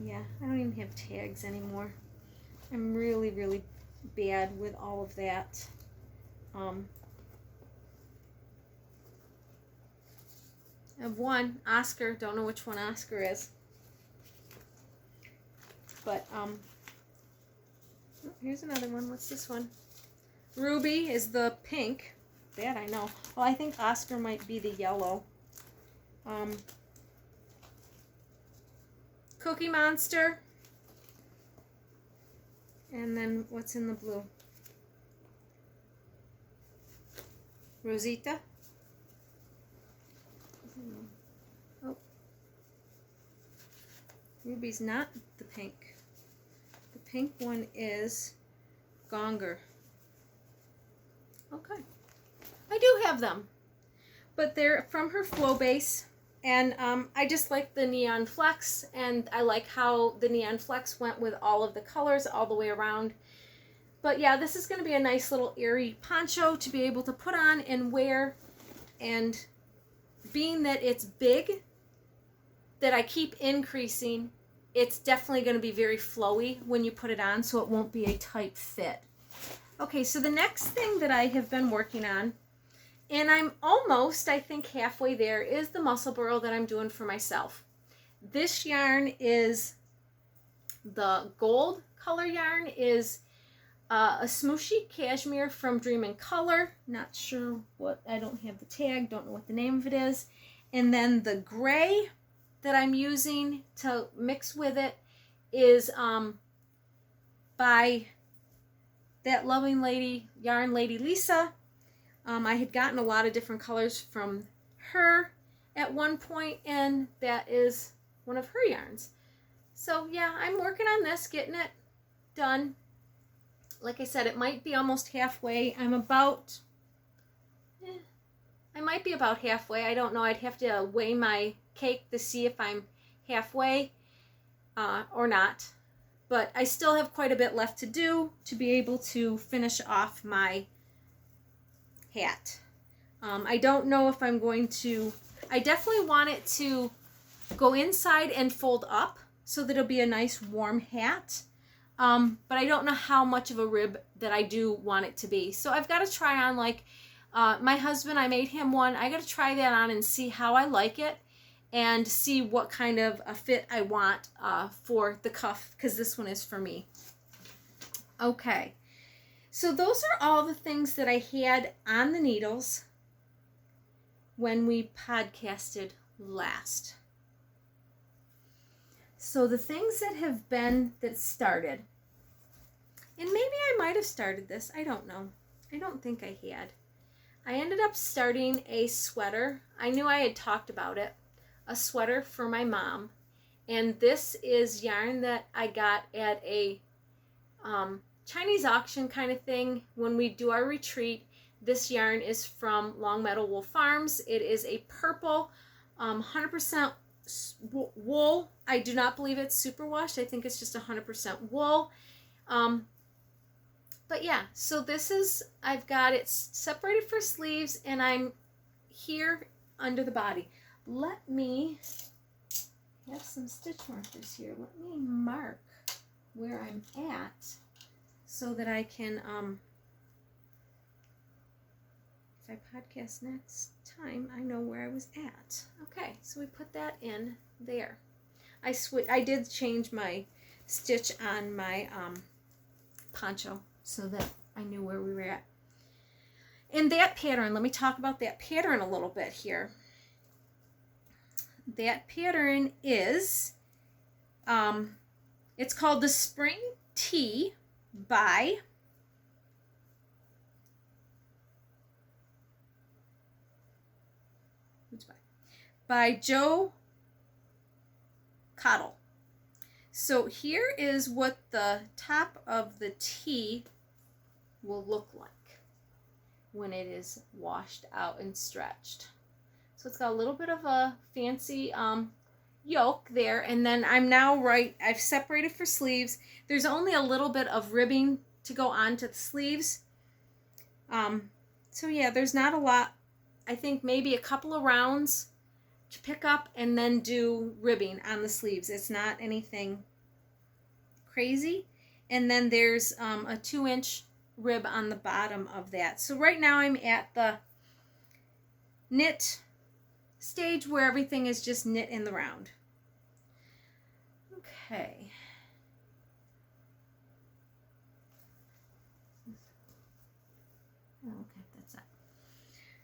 Yeah, I don't even have tags anymore. I'm really, really bad with all of that. I have one, Oscar. Don't know which one Oscar is. But, oh, here's another one. What's this one? Ruby is the pink. That I know. Well, I think Oscar might be the yellow. Cookie Monster. And then what's in the blue? Rosita. Oh. Ruby's not the pink. The pink one is Gonger. Okay. I do have them. But they're from her Flow Base. And I just like the Neon Flex. And I like how the Neon Flex went with all of the colors all the way around. But yeah, this is going to be a nice little airy poncho to be able to put on and wear. And being that it's big, that I keep increasing, it's definitely going to be very flowy when you put it on, so it won't be a tight fit. Okay, so the next thing that I have been working on, and I'm almost, I think, halfway there, is the muscle burl that I'm doing for myself. This yarn is, the gold color yarn is a smooshy cashmere from Dream in Color. Not sure what, I don't have the tag, don't know what the name of it is. And then the gray that I'm using to mix with it is by that loving lady, Yarn Lady Lisa. I had gotten a lot of different colors from her at one point, and that is one of her yarns. So yeah, I'm working on this, getting it done. Like I said, it might be almost halfway. I'm about, I might be about halfway. I don't know. I'd have to weigh my cake to see if I'm halfway or not. But I still have quite a bit left to do to be able to finish off my hat. I don't know if I'm going to, I definitely want it to go inside and fold up so that it'll be a nice warm hat. But I don't know how much of a rib that I do want it to be. So I've got to try on, like, my husband, I made him one. I got to try that on and see how I like it and see what kind of a fit I want for the cuff, because this one is for me. Okay. So those are all the things that I had on the needles when we podcasted last. So the things that have been, that started, and maybe I might have started this, I don't know. I don't think I had. I ended up starting a sweater. I knew I had talked about it. A sweater for my mom. And this is yarn that I got at a Chinese auction kind of thing when we do our retreat. This yarn is from Long Meadow Wool Farms. It is a purple, 100% wool. I do not believe it's superwashed. I think it's just 100% wool. But yeah, so this is, I've got it separated for sleeves, and I'm here under the body. Let me have some stitch markers here. Let me mark where I'm at so that I can, if I podcast next time, I know where I was at. Okay, so we put that in there. I did change my stitch on my poncho so that I knew where we were at. And that pattern, let me talk about that pattern a little bit here. That pattern is, it's called the Spring Tea by Joe Cottle. So here is what the top of the tee will look like when it is washed out and stretched. So it's got a little bit of a fancy yoke there, and then I've separated for sleeves. There's only a little bit of ribbing to go onto the sleeves. So yeah, there's not a lot. I think maybe a couple of rounds to pick up and then do ribbing on the sleeves. It's not anything crazy. And then there's a 2-inch rib on the bottom of that. So right now I'm at the knit stage where everything is just knit in the round. Okay. Okay, that's it.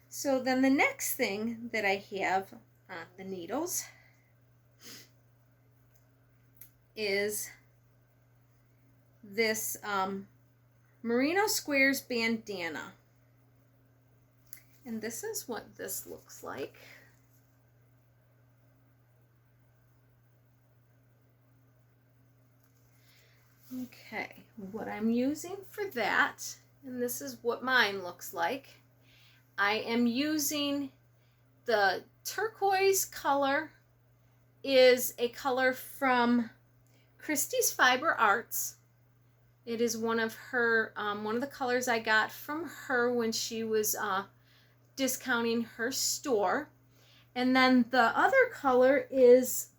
So then the next thing that I have on the needles is this Merino Squares bandana. And this is what this looks like. Okay, what I'm using for that, and this is what mine looks like. I am using the turquoise color, is a color from Christie's Fiber Arts. It is one of her, one of the colors I got from her when she was discounting her store. And then the other color is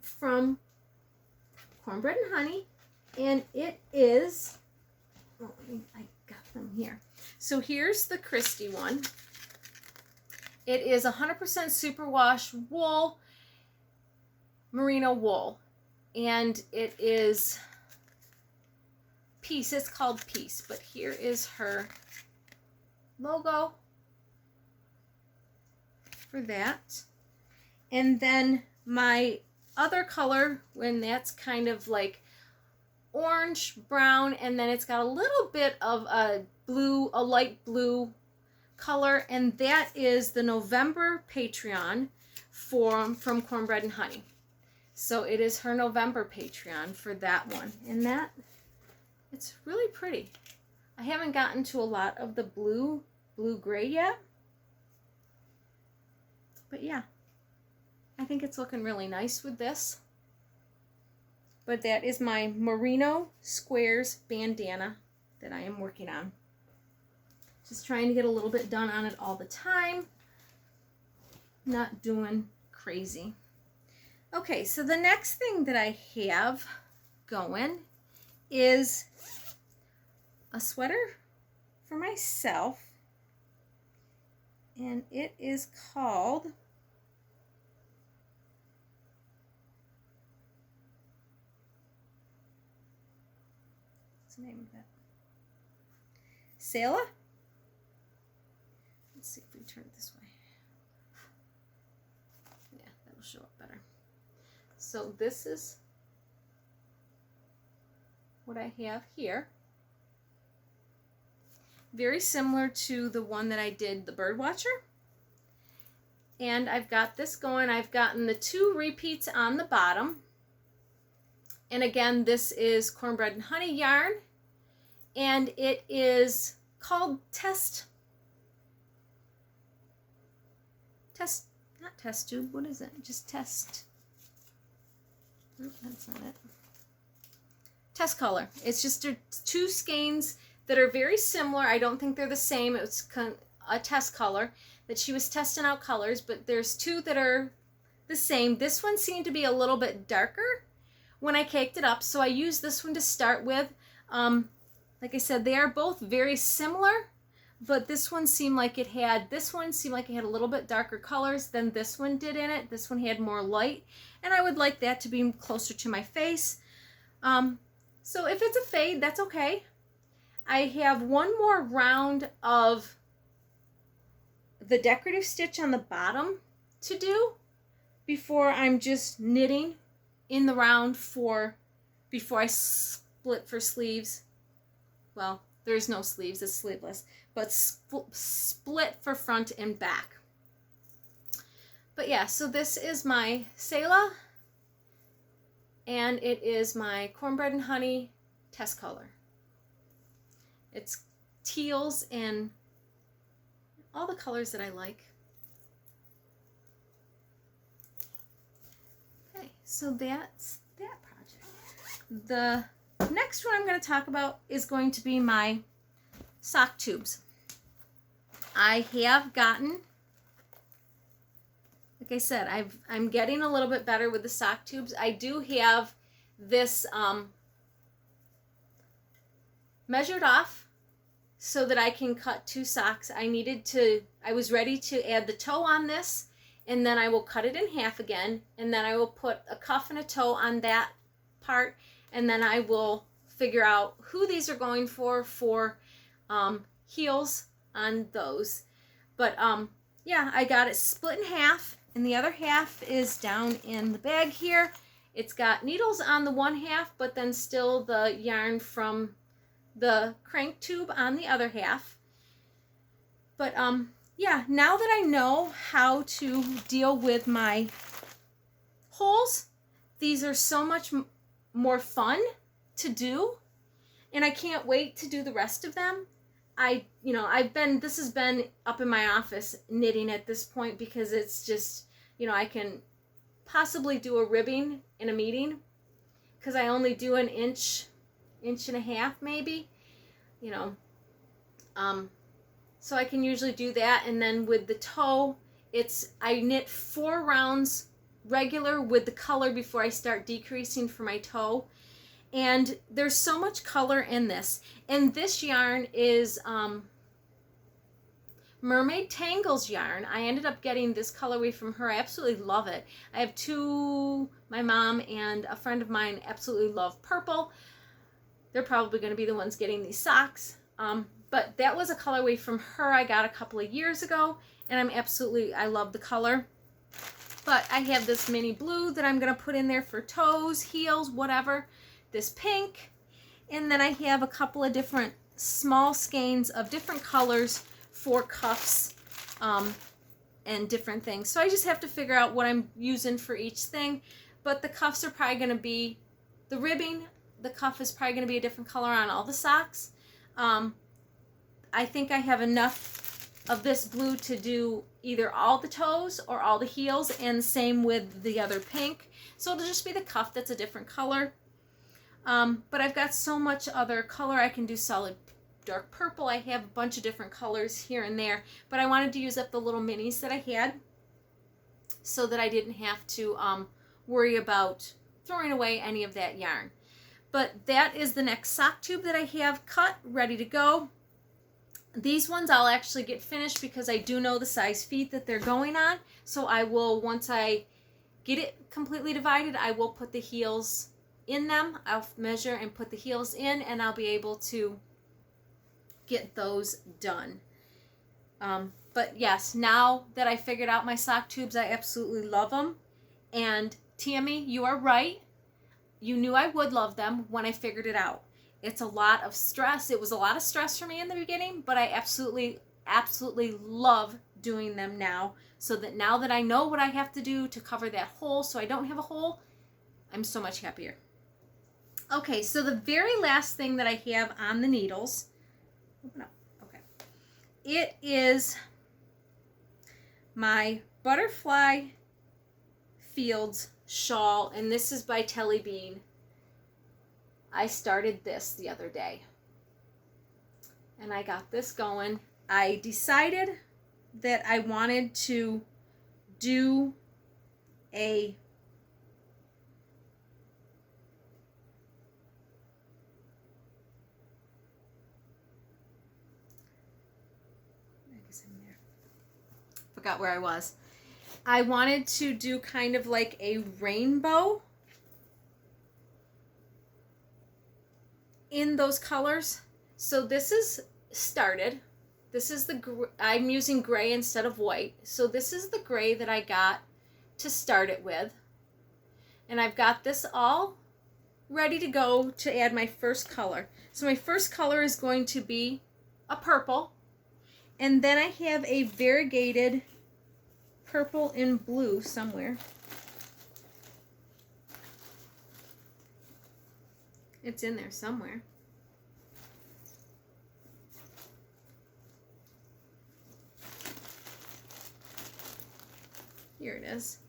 from Cornbread Honey, and it is, oh, I got them here. So here's the Christie one. It is 100% superwash wool, merino wool, and it is Peace. It's called Peace, but here is her logo for that. And then my other color, when that's kind of like orange brown, and then it's got a little bit of a blue, a light blue color, and that is the November Patreon from Cornbread and Honey. So it is her November Patreon for that one, and that, it's really pretty. I haven't gotten to a lot of the blue gray yet, but yeah, I think it's looking really nice with this. But that is my Merino Squares bandana that I am working on. Just trying to get a little bit done on it all the time. Not doing crazy. Okay, so the next thing that I have going is a sweater for myself. And it is called the name of it? Selah? Let's see if we turn it this way. Yeah, that'll show up better. So this is what I have here. Very similar to the one that I did, the Birdwatcher. And I've got this going. I've gotten the 2 repeats on the bottom. And again, this is Cornbread and Honey yarn. And it is called not test tube, what is it? Just test. Oh, that's not it. Test color. It's just 2 skeins that are very similar. I don't think they're the same. It's a test color that she was testing out colors, but there's 2 that are the same. This one seemed to be a little bit darker when I caked it up, so I used this one to start with. Like I said, they are both very similar, but this one seemed like it had a little bit darker colors than this one did in it. This one had more light, and I would like that to be closer to my face. So if it's a fade, that's okay. I have one more round of the decorative stitch on the bottom to do before I'm just knitting in the round before I split for sleeves. Well, there's no sleeves, it's sleeveless, but split for front and back. But yeah, so this is my Selah, and it is my Cornbread and Honey test color. It's teals and all the colors that I like. Okay, so that's that project. The next one I'm going to talk about is going to be my sock tubes. I have gotten, like I said, I'm getting a little bit better with the sock tubes. I do have this measured off so that I can cut 2 socks. I was ready to add the toe on this, and then I will cut it in half again, and then I will put a cuff and a toe on that part, and then I will figure out who these are going for heels on those. But yeah, I got it split in half, and the other half is down in the bag here. It's got needles on the one half, but then still the yarn from the crank tube on the other half. But yeah, now that I know how to deal with my holes, these are so much more fun to do, and I can't wait to do the rest of them. This has been up in my office knitting at this point, because it's just, I can possibly do a ribbing in a meeting, because I only do an inch and a half maybe, so I can usually do that. And then with the toe, I knit 4 rounds regular with the color before I start decreasing for my toe. And there's so much color in this. And this yarn is Mermaid Tangles yarn. I ended up getting this colorway from her. I absolutely love it. I have my mom and a friend of mine absolutely love purple. They're probably going to be the ones getting these socks. But that was a colorway from her I got a couple of years ago, and I love the color. But I have this mini blue that I'm going to put in there for toes, heels, whatever. This pink, and then I have a couple of different small skeins of different colors for cuffs and different things. So I just have to figure out what I'm using for each thing. But the cuffs are probably going to be the ribbing. The cuff is probably going to be a different color on all the socks. I think I have enough of this blue to do either all the toes or all the heels, and same with the other pink. So it'll just be the cuff that's a different color. But I've got so much other color. I can do solid dark purple. I have a bunch of different colors here and there, but I wanted to use up the little minis that I had so that I didn't have to worry about throwing away any of that yarn. But that is the next sock tube that I have cut, ready to go. These ones I'll actually get finished because I do know the size feet that they're going on. So I will, once I get it completely divided, I will put the heels in them. I'll measure and put the heels in, and I'll be able to get those done. But yes, now that I figured out my sock tubes, I absolutely love them. And Tammy, you are right. You knew I would love them when I figured it out. It's a lot of stress. It was a lot of stress for me in the beginning, but I absolutely love doing them now. So that now that I know what I have to do to cover that hole so I don't have a hole, I'm so much happier. Okay, so the very last thing that I have on the needles, open up, okay, it is my Butterfly Fields shawl, and this is by Telly Bean. I started this the other day, and I got this going. I decided that I wanted to do a forgot where I was. I wanted to do kind of like a rainbow in those colors. So this is started. This is I'm using gray instead of white. So this is the gray that I got to start it with. And I've got this all ready to go to add my first color. So my first color is going to be a purple. And then I have a variegated purple and blue somewhere. It's in there somewhere. Here it is.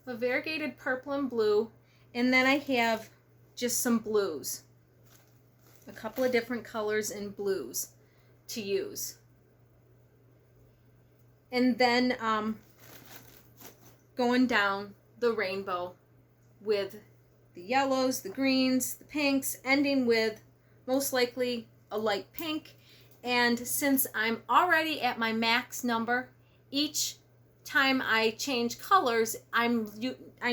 A variegated purple and blue. And then I have just some blues. A couple of different colors in blues to use. And then going down the rainbow with the yellows, the greens, the pinks, ending with most likely a light pink. And since I'm already at my max number, each time I change colors, I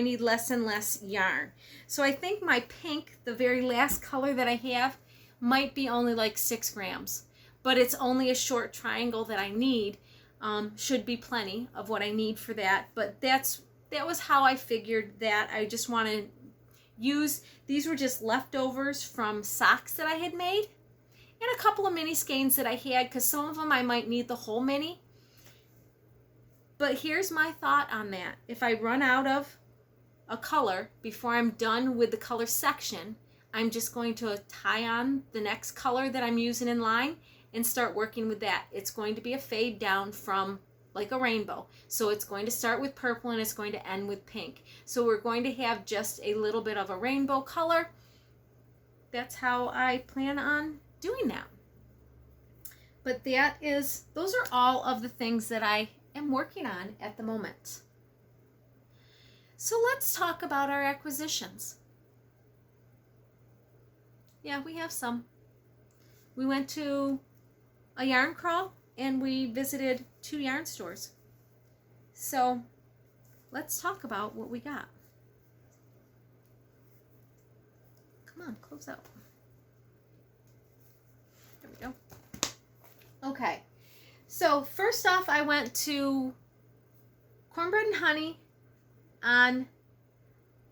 need less and less yarn. So I think my pink, the very last color that I have, might be only like 6 grams. but it's only a short triangle that I need. Should be plenty of what I need for that, but that was how I figured that. I just want to use, these were just leftovers from socks that I had made, and a couple of mini skeins that I had, because some of them I might need the whole mini. But here's my thought on that. If I run out of a color before I'm done with the color section, I'm just going to tie on the next color that I'm using in line and start working with that. It's going to be a fade down from like a rainbow. So it's going to start with purple and it's going to end with pink. So we're going to have just a little bit of a rainbow color. That's how I plan on doing that. But those are all of the things that I am working on at the moment. So let's talk about our acquisitions. Yeah, we have some. We went to a yarn crawl and we visited 2 yarn stores. So let's talk about what we got. Come on, close out. There we go. Okay, so first off, I went to Cornbread Honey on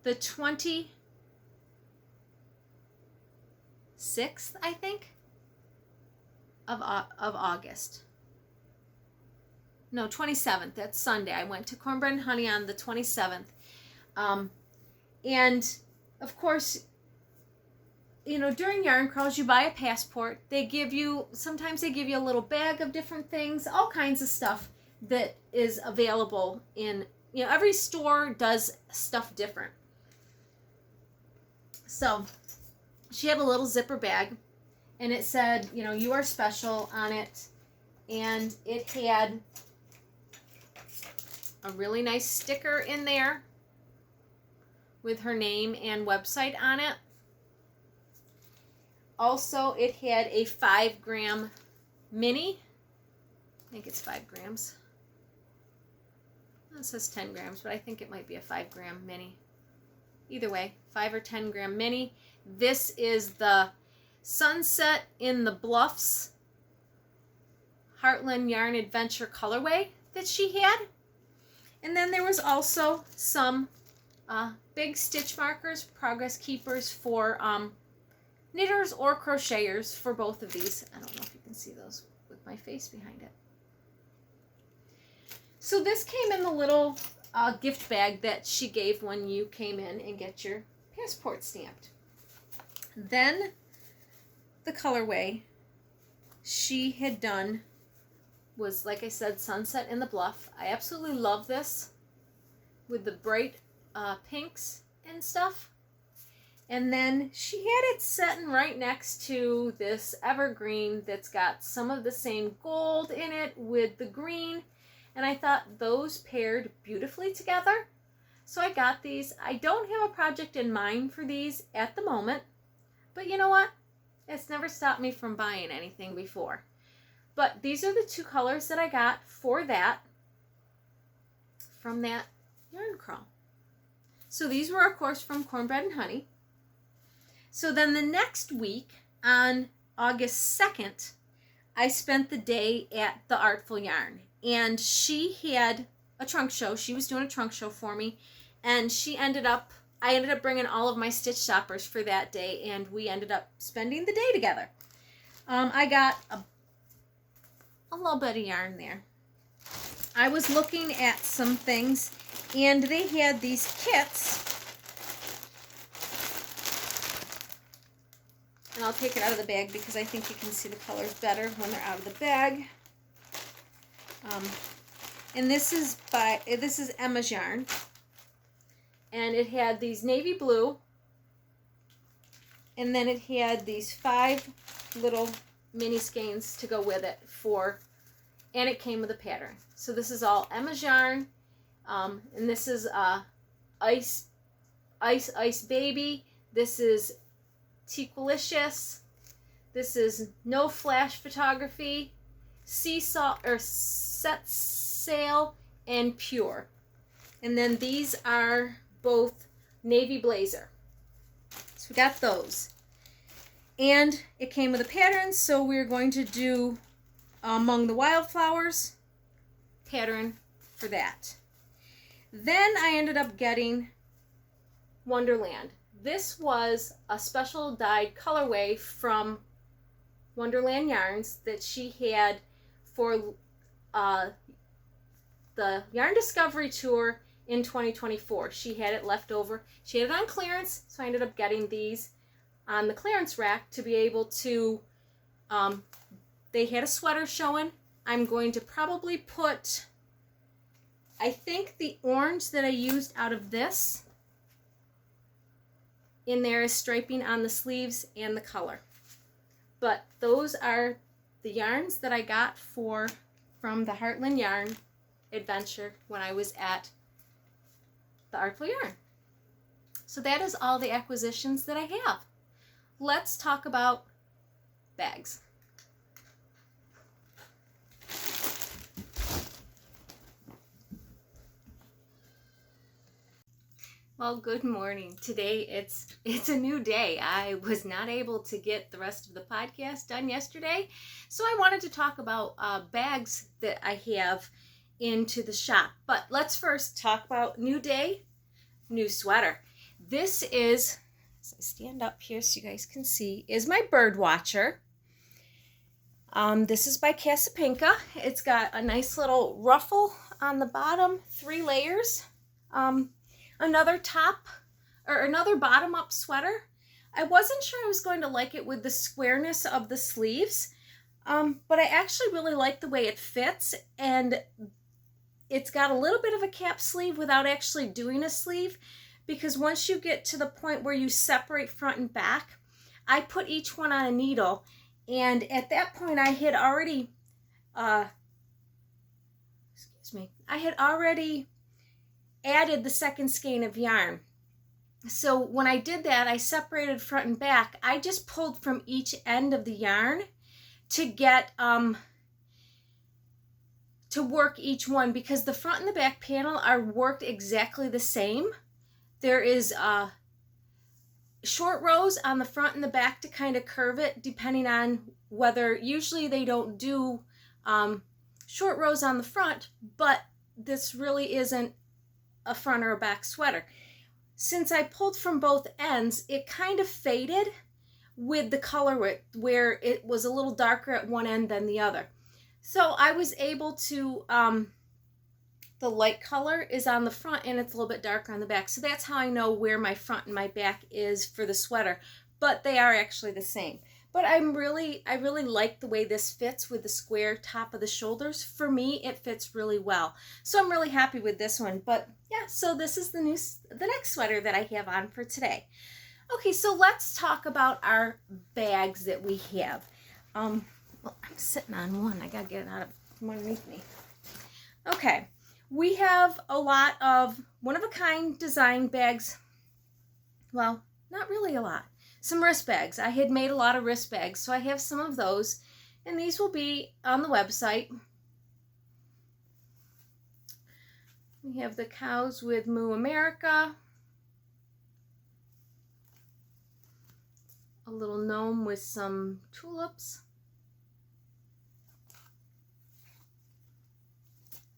the 26th, I think, of August. No, 27th. That's Sunday. I went to Cornbread Honey on the 27th. And, of course, you know, during yarn crawls, you buy a passport. Sometimes they give you a little bag of different things, all kinds of stuff that is available in, you know, every store does stuff different. So she had a little zipper bag and it said, you know, "You are special" on it. And it had a really nice sticker in there with her name and website on it. Also, it had a 5-gram mini. I think it's 5 grams. It says 10 grams, but I think it might be a 5-gram mini. Either way, 5 or 10-gram mini. This is the Sunset in the Bluffs Heartland Yarn Adventure colorway that she had. And then there was also some big stitch markers, progress keepers for knitters or crocheters for both of these. I don't know if you can see those with my face behind it. So this came in the little gift bag that she gave when you came in and get your passport stamped. Then the colorway she had done was, like I said, Sunset in the Bluff. I absolutely love this with the bright pinks and stuff. And then she had it sitting right next to this evergreen that's got some of the same gold in it with the green. And I thought those paired beautifully together. So I got these. I don't have a project in mind for these at the moment. But you know what? It's never stopped me from buying anything before. But these are the 2 colors that I got for that, from that yarn crawl. So these were, of course, from Cornbread Honey. So then the next week, on August 2nd, I spent the day at the Artful Yarn. And she had a trunk show. She was doing a trunk show for me. And I ended up bringing all of my stitch stoppers for that day. And we ended up spending the day together. I got a little bit of yarn there. I was looking at some things. And they had these kits. And I'll take it out of the bag because I think you can see the colors better when they're out of the bag. And this is Emma's yarn. And it had these navy blue. And then it had these 5 little mini skeins to go with it and it came with a pattern. So this is all Emma's yarn. And this is Ice Baby. This is Teaqualicious. This is No Flash Photography, Seesaw or Set Sail, and Pure. And then these are both Navy Blazer. So we got those. And it came with a pattern, so we're going to do Among the Wildflowers pattern for that. Then I ended up getting Wonderland. This was a special dyed colorway from Wonderland Yarns that she had for the Yarn Discovery Tour in 2024. She had it left over. She had it on clearance, so I ended up getting these on the clearance rack to be able to, they had a sweater showing. I'm going to probably put, I think the orange that I used out of this in there is striping on the sleeves and the color. But those are the yarns that I got from the Heartland Yarn adventure when I was at the Artful Yarn. So that is all the acquisitions that I have. Let's talk about bags. Well, good morning. Today it's a new day. I was not able to get the rest of the podcast done yesterday, so I wanted to talk about bags that I have into the shop. But let's first talk about new day, new sweater. This is, as I stand up here so you guys can see, is my bird watcher. This is by Casapinka. It's got a nice little ruffle on the bottom, 3 layers. Another bottom up sweater. I wasn't sure I was going to like it with the squareness of the sleeves, but I actually really like the way it fits, and it's got a little bit of a cap sleeve without actually doing a sleeve, because once you get to the point where you separate front and back, I put each one on a needle, and at that point I had already, I had already added the second skein of yarn. So when I did that, I separated front and back. I just pulled from each end of the yarn to get to work each one, because the front and the back panel are worked exactly the same. There is short rows on the front and the back to kind of curve it, depending on whether, usually they don't do short rows on the front, but this really isn't a front or a back sweater. Since I pulled from both ends, it kind of faded with the color, where it was a little darker at one end than the other. So I was able to, the light color is on the front and it's a little bit darker on the back. So that's how I know where my front and my back is for the sweater, but they are actually the same. But I really like the way this fits with the square top of the shoulders. For me, it fits really well. So I'm really happy with this one. But yeah, so this is the next sweater that I have on for today. Okay, so let's talk about our bags that we have. Well, I'm sitting on one. I gotta get it out from underneath me. Okay, we have a lot of one-of-a-kind design bags. Well, not really a lot. Some wrist bags. I had made a lot of wrist bags, so I have some of those, and these will be on the website. We have the cows with Moo America, a little gnome with some tulips,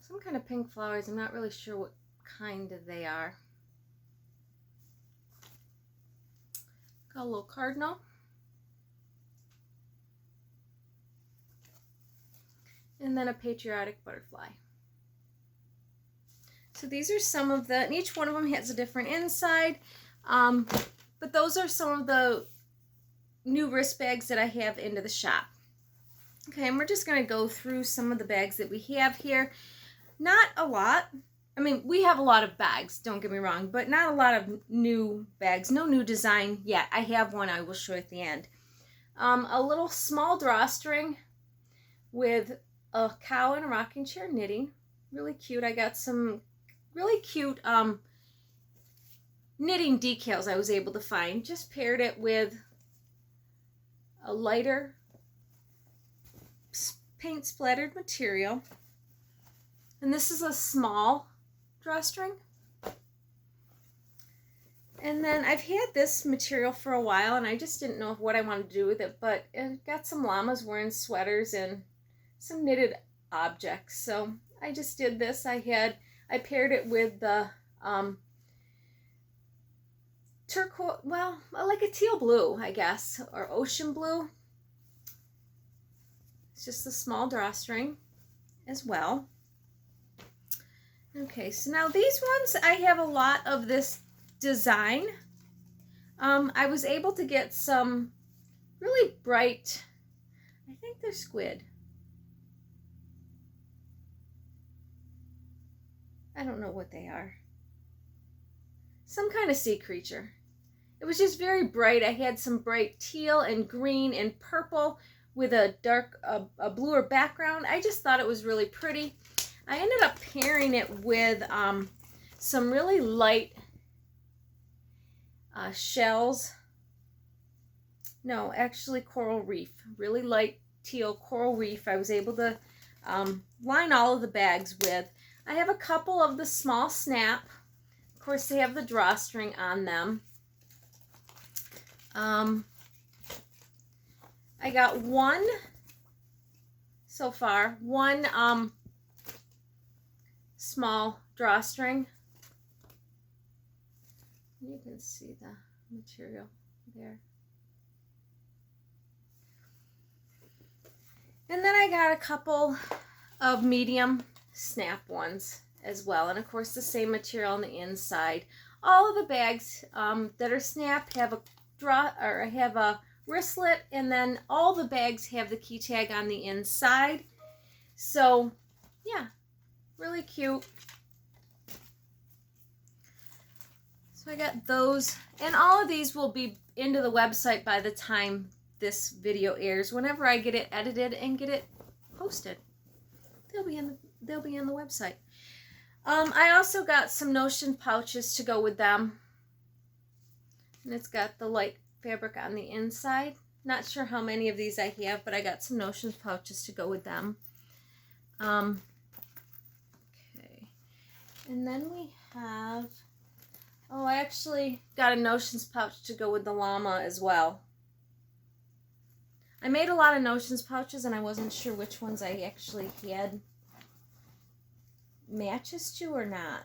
some kind of pink flowers. I'm not really sure what kind they are. Got a little cardinal. And then a patriotic butterfly. So these are some of the, and each one of them has a different inside, but those are some of the new wrist bags that I have into the shop. Okay, and we're just going to go through some of the bags that we have here. Not a lot. I mean, we have a lot of bags, don't get me wrong, but not a lot of new bags. No new design yet. I have one I will show you at the end. A little small drawstring with a cow and a rocking chair knitting. Really cute. I got some really cute knitting decals I was able to find. Just paired it with a lighter paint splattered material. And this is a small drawstring. And then I've had this material for a while and I just didn't know what I wanted to do with it, but it got some llamas wearing sweaters and some knitted objects. So I just did this. I paired it with the turquoise, well, like a teal blue, I guess, or ocean blue. It's just a small drawstring as well. Okay, so now these ones, I have a lot of this design. I was able to get some really bright, I think they're squid. I don't know what they are. Some kind of sea creature. It was just very bright. I had some bright teal and green and purple with a dark, a bluer background. I just thought it was really pretty. I ended up pairing it with some really light shells. No, actually coral reef. Really light teal coral reef. I was able to line all of the bags with. I have a couple of the small snap. Of course, they have the drawstring on them. I got one so far, one small drawstring. You can see the material there. And then I got a couple of medium snap ones as well, and of course the same material on the inside. All of the bags that are snap have a wristlet, and then all the bags have the key tag on the inside. So yeah, really cute. So I got those, and all of these will be into the website by the time this video airs. Whenever I get it edited and get it posted, they'll be in the website. I also got some notion pouches to go with them, and it's got the light fabric on the inside. Not sure how many of these I have, but I got some notion pouches to go with them. Okay, and then we have, oh, I actually got a notions pouch to go with the llama as well. I made a lot of notions pouches and I wasn't sure which ones I actually had matches to or not.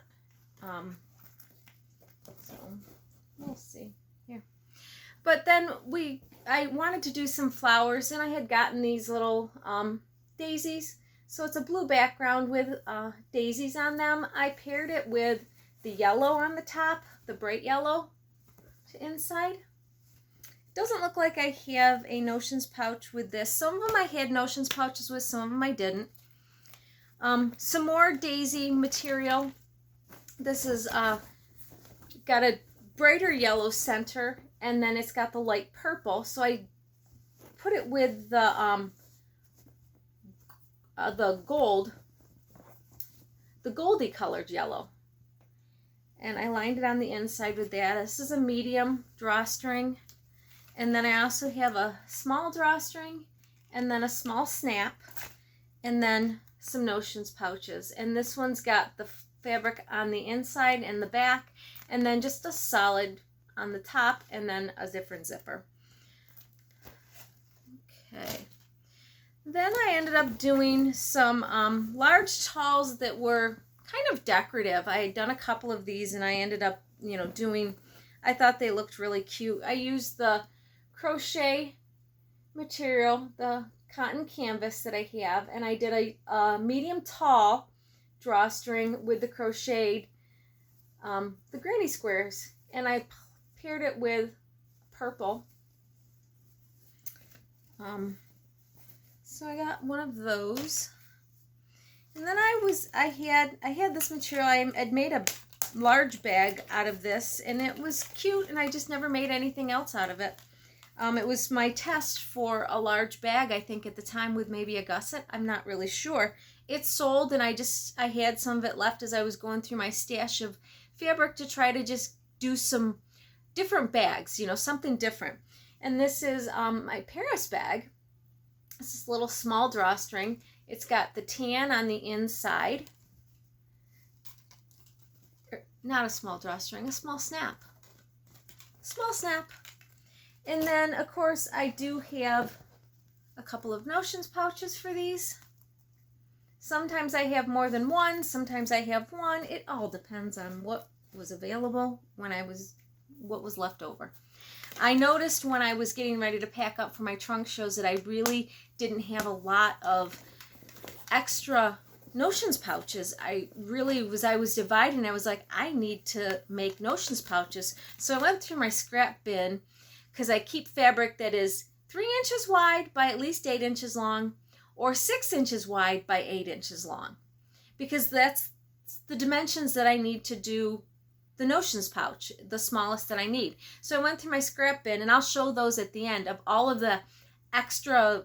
So we'll see here. But then I wanted to do some flowers, and I had gotten these little daisies. So it's a blue background with daisies on them. I paired it with the yellow on the top, the bright yellow to inside. Doesn't look like I have a notions pouch with this. Some of them I had notions pouches with, some of them I didn't. Some more daisy material. This is got a brighter yellow center, and then it's got the light purple. So I put it with the goldy colored yellow, and I lined it on the inside with that. This is a medium drawstring, and then I also have a small drawstring, and then a small snap, and then some notions pouches. And this one's got the fabric on the inside and the back, and then just a solid on the top, and then a different zipper. Okay. Then I ended up doing some large tawls that were kind of decorative. I had done a couple of these, and I ended up, doing, I thought they looked really cute. I used the crochet material, the cotton canvas that I have, and I did a medium tall drawstring with the crocheted, the granny squares, and I paired it with purple. So I got one of those, and then I had this material. I had made a large bag out of this, and it was cute, and I just never made anything else out of it. It was my test for a large bag, I think, at the time, with maybe a gusset. I'm not really sure. It sold, and I had some of it left as I was going through my stash of fabric to try to just do some different bags, something different. And this is my Paris bag. This is a little small drawstring. It's got the tan on the inside. Not a small drawstring, a small snap. small snap. And then, of course, I do have a couple of notions pouches for these. Sometimes I have more than one, sometimes I have one. It all depends on what was available what was left over. I noticed when I was getting ready to pack up for my trunk shows that I really didn't have a lot of extra notions pouches. I was dividing. I was like, I need to make notions pouches. So I went through my scrap bin because I keep fabric that is 3 inches wide by at least 8 inches long, or 6 inches wide by 8 inches long, because that's the dimensions that I need to do the notions pouch, the smallest that I need. So I went through my scrap bin, and I'll show those at the end of all of the extra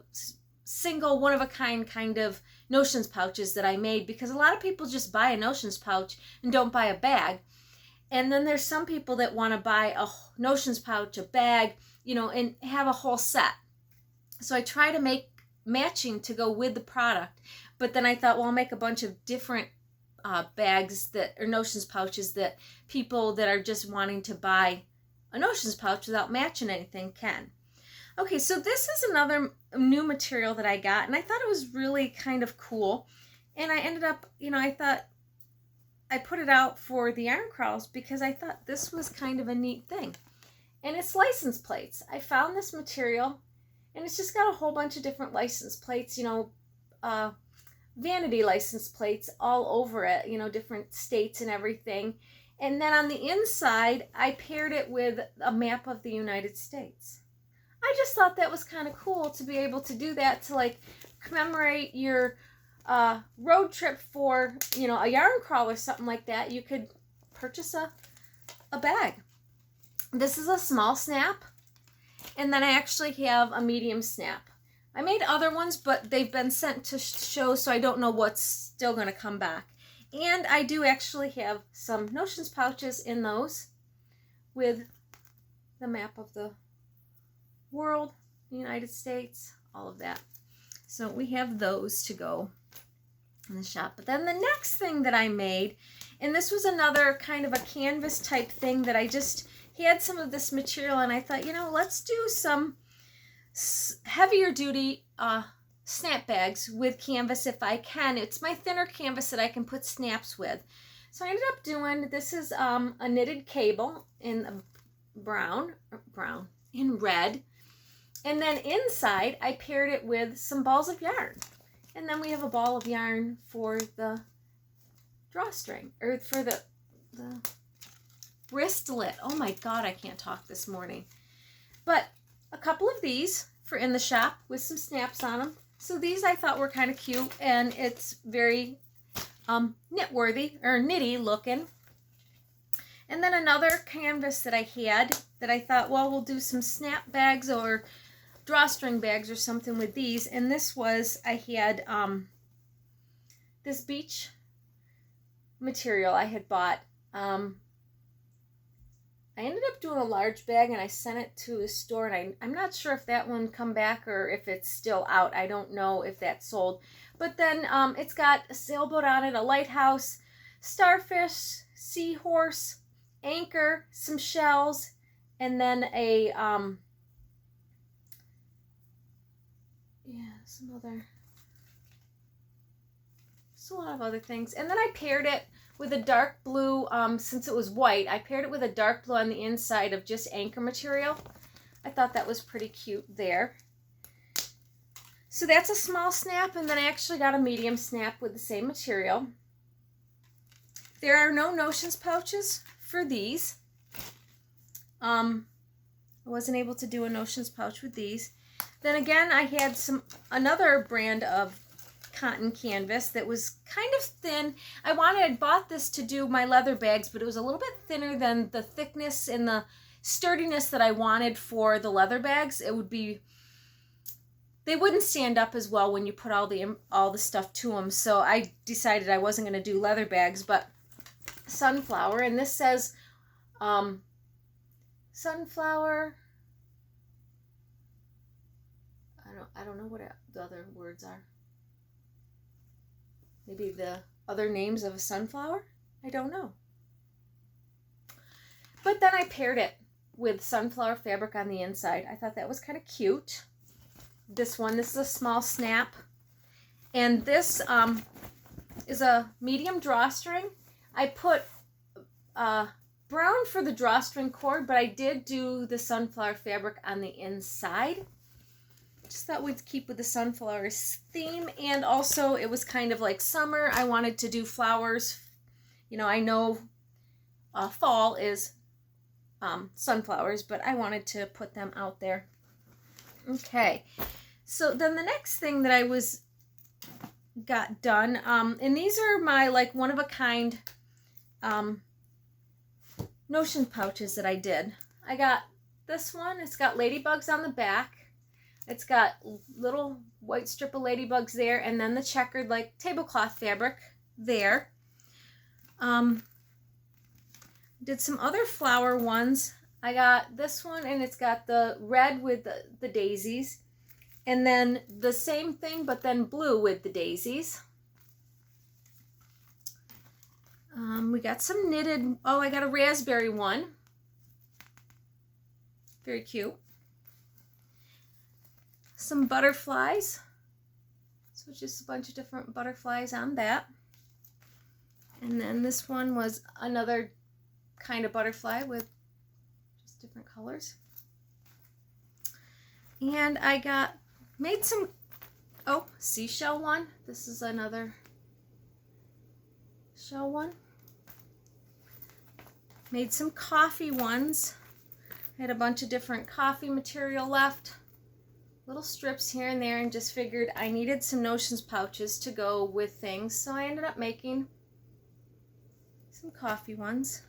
single one-of-a-kind kind of notions pouches that I made, because a lot of people just buy a notions pouch and don't buy a bag. And then there's some people that want to buy a notions pouch, a bag, you know, and have a whole set. So I try to make matching to go with the product, but then I thought, well, I'll make a bunch of different bags that or notions pouches that people that are just wanting to buy a notions pouch without matching anything can. Okay, so this is another new material that I got, and I thought it was really kind of cool. And I ended up, you know, I thought I put it out for the yarn crawls because I thought this was kind of a neat thing. And it's license plates. I found this material, and it's just got a whole bunch of different license plates, you know, vanity license plates all over it, you know, different states and everything. And then on the inside, I paired it with a map of the United States. I just thought that was kind of cool to be able to do that, to like commemorate your road trip for, you know, a yarn crawl or something like that. You could purchase a bag. This is a small snap, and then I actually have a medium snap. I made other ones, but they've been sent to show, so I don't know what's still going to come back. And I do actually have some notions pouches in those with the map of the world, the United States, all of that. So we have those to go in the shop. But then the next thing that I made, and this was another kind of a canvas type thing that I just had some of this material, and I thought, you know, let's do some heavier duty snap bags with canvas if I can. It's my thinner canvas that I can put snaps with. So I ended up doing, this is a knitted cable in in red. And then inside I paired it with some balls of yarn. And then we have a ball of yarn for the drawstring, or for the wristlet. Oh my God, I can't talk this morning. But a couple of these for in the shop with some snaps on them. So these I thought were kind of cute, and it's very knit-worthy, or knitty looking. And then another canvas that I had that I thought, well, we'll do some snap bags or drawstring bags or something with these. And this was, I had this beach material I had bought. I ended up doing a large bag, and I sent it to a store, and I'm not sure if that one come back or if it's still out. I don't know if that's sold. But then it's got a sailboat on it, a lighthouse, starfish, seahorse, anchor, some shells, and then a a lot of other things. And then I paired it with a dark blue, since it was white, I paired it with a dark blue on the inside of just anchor material. I thought that was pretty cute there. So that's a small snap, and then I actually got a medium snap with the same material. There are no notions pouches for these. I wasn't able to do a notions pouch with these. Then again, I had another brand of cotton canvas that was kind of thin. I bought this to do my leather bags, but it was a little bit thinner than the thickness and the sturdiness that I wanted for the leather bags. It would be, they wouldn't stand up as well when you put all the stuff to them. So I decided I wasn't going to do leather bags, but sunflower, and this says sunflower. I don't know what the other words are. Maybe the other names of a sunflower? I don't know. But then I paired it with sunflower fabric on the inside. I thought that was kind of cute. This is a small snap. And this is a medium drawstring. I put brown for the drawstring cord, but I did do the sunflower fabric on the inside. Just thought we'd keep with the sunflowers theme, and also it was kind of like summer. I wanted to do flowers. You know, I know fall is sunflowers, but I wanted to put them out there. Okay, so then the next thing that I got done, and these are my like one of a kind notion pouches that I did. I got this one. It's got ladybugs on the back. It's got little white strip of ladybugs there, and then the checkered like tablecloth fabric there. Did some other flower ones. I got this one, and it's got the red with the daisies, and then the same thing but then blue with the daisies. We got some knitted, I got a raspberry one. Very cute. Some butterflies. So just a bunch of different butterflies on that. And then this one was another kind of butterfly with just different colors. And I made some, seashell one. This is another shell one. Made some coffee ones. I had a bunch of different coffee material left. Little strips here and there, and just figured I needed some notions pouches to go with things. So I ended up making some coffee ones.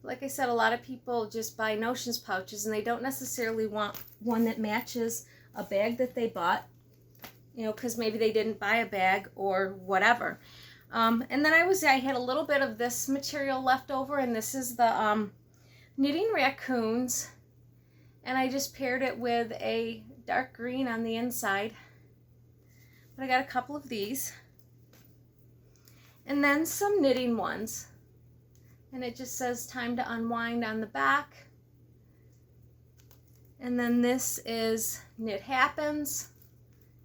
Like I said, a lot of people just buy notions pouches and they don't necessarily want one that matches a bag that they bought, you know, because maybe they didn't buy a bag or whatever. And then I had a little bit of this material left over, and this is the knitting raccoons, and I just paired it with a dark green on the inside. But I got a couple of these, and then some knitting ones. And it just says time to unwind on the back. And then this is Knit Happens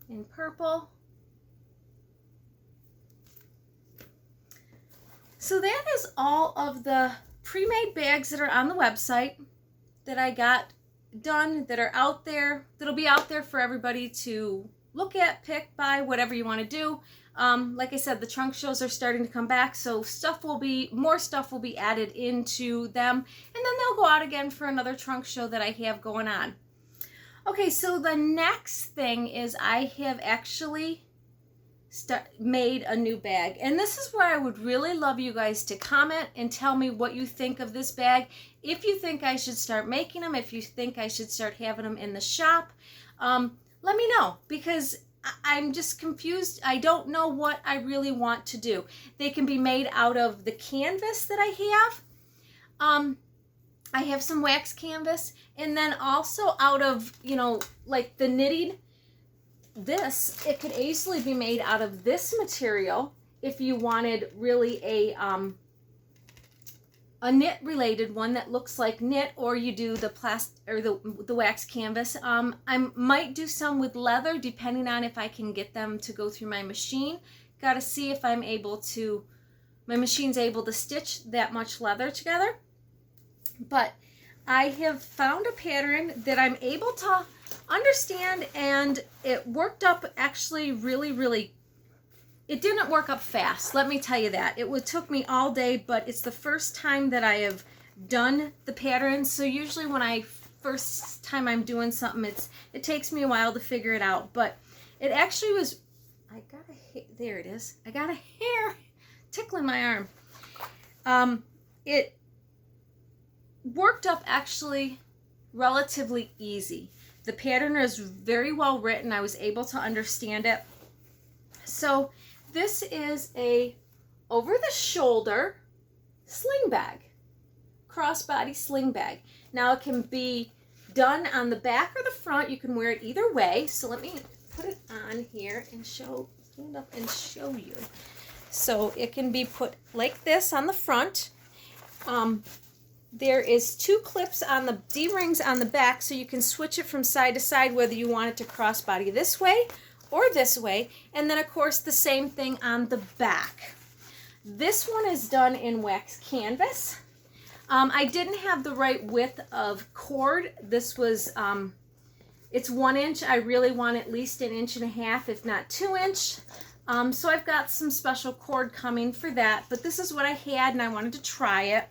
in purple. So that is all of the pre-made bags that are on the website that I got done, that are out there, that'll be out there for everybody to look at, pick, buy, whatever you want to do. Like I said, the trunk shows are starting to come back, so more stuff will be added into them, and then they'll go out again for another trunk show that I have going on. Okay, so the next thing is I have actually made a new bag, and this is where I would really love you guys to comment and tell me what you think of this bag. If you think I should start making them, if you think I should start having them in the shop, let me know, because I'm just confused. I don't know what I really want to do. They can be made out of the canvas that I have. I have some wax canvas, and then also out of, you know, like the knitting. It could easily be made out of this material if you wanted really a knit related one that looks like knit, or you do the plastic or the wax canvas. I might do some with leather depending on if I can get them to go through my machine. Got to see if my machine's able to stitch that much leather together. But I have found a pattern that I'm able to understand, and it worked up actually really. It didn't work up fast, let me tell you that. It took me all day, but it's the first time that I have done the pattern. So usually when first time I'm doing something, it takes me a while to figure it out. But it actually was, there it is. I got a hair tickling my arm. It worked up actually relatively easy. The pattern is very well written. I was able to understand it. So this is a over the shoulder sling bag, crossbody sling bag. Now it can be done on the back or the front. You can wear it either way. So let me put it on here and stand up and show you. So it can be put like this on the front. There is 2 clips on the D-rings on the back, so you can switch it from side to side whether you want it to crossbody this way or this way. And then of course the same thing on the back. This one is done in wax canvas. I didn't have the right width of cord. This was, it's 1 inch. I really want at least 1.5 inches, if not 2 inch. So I've got some special cord coming for that, but this is what I had and I wanted to try it.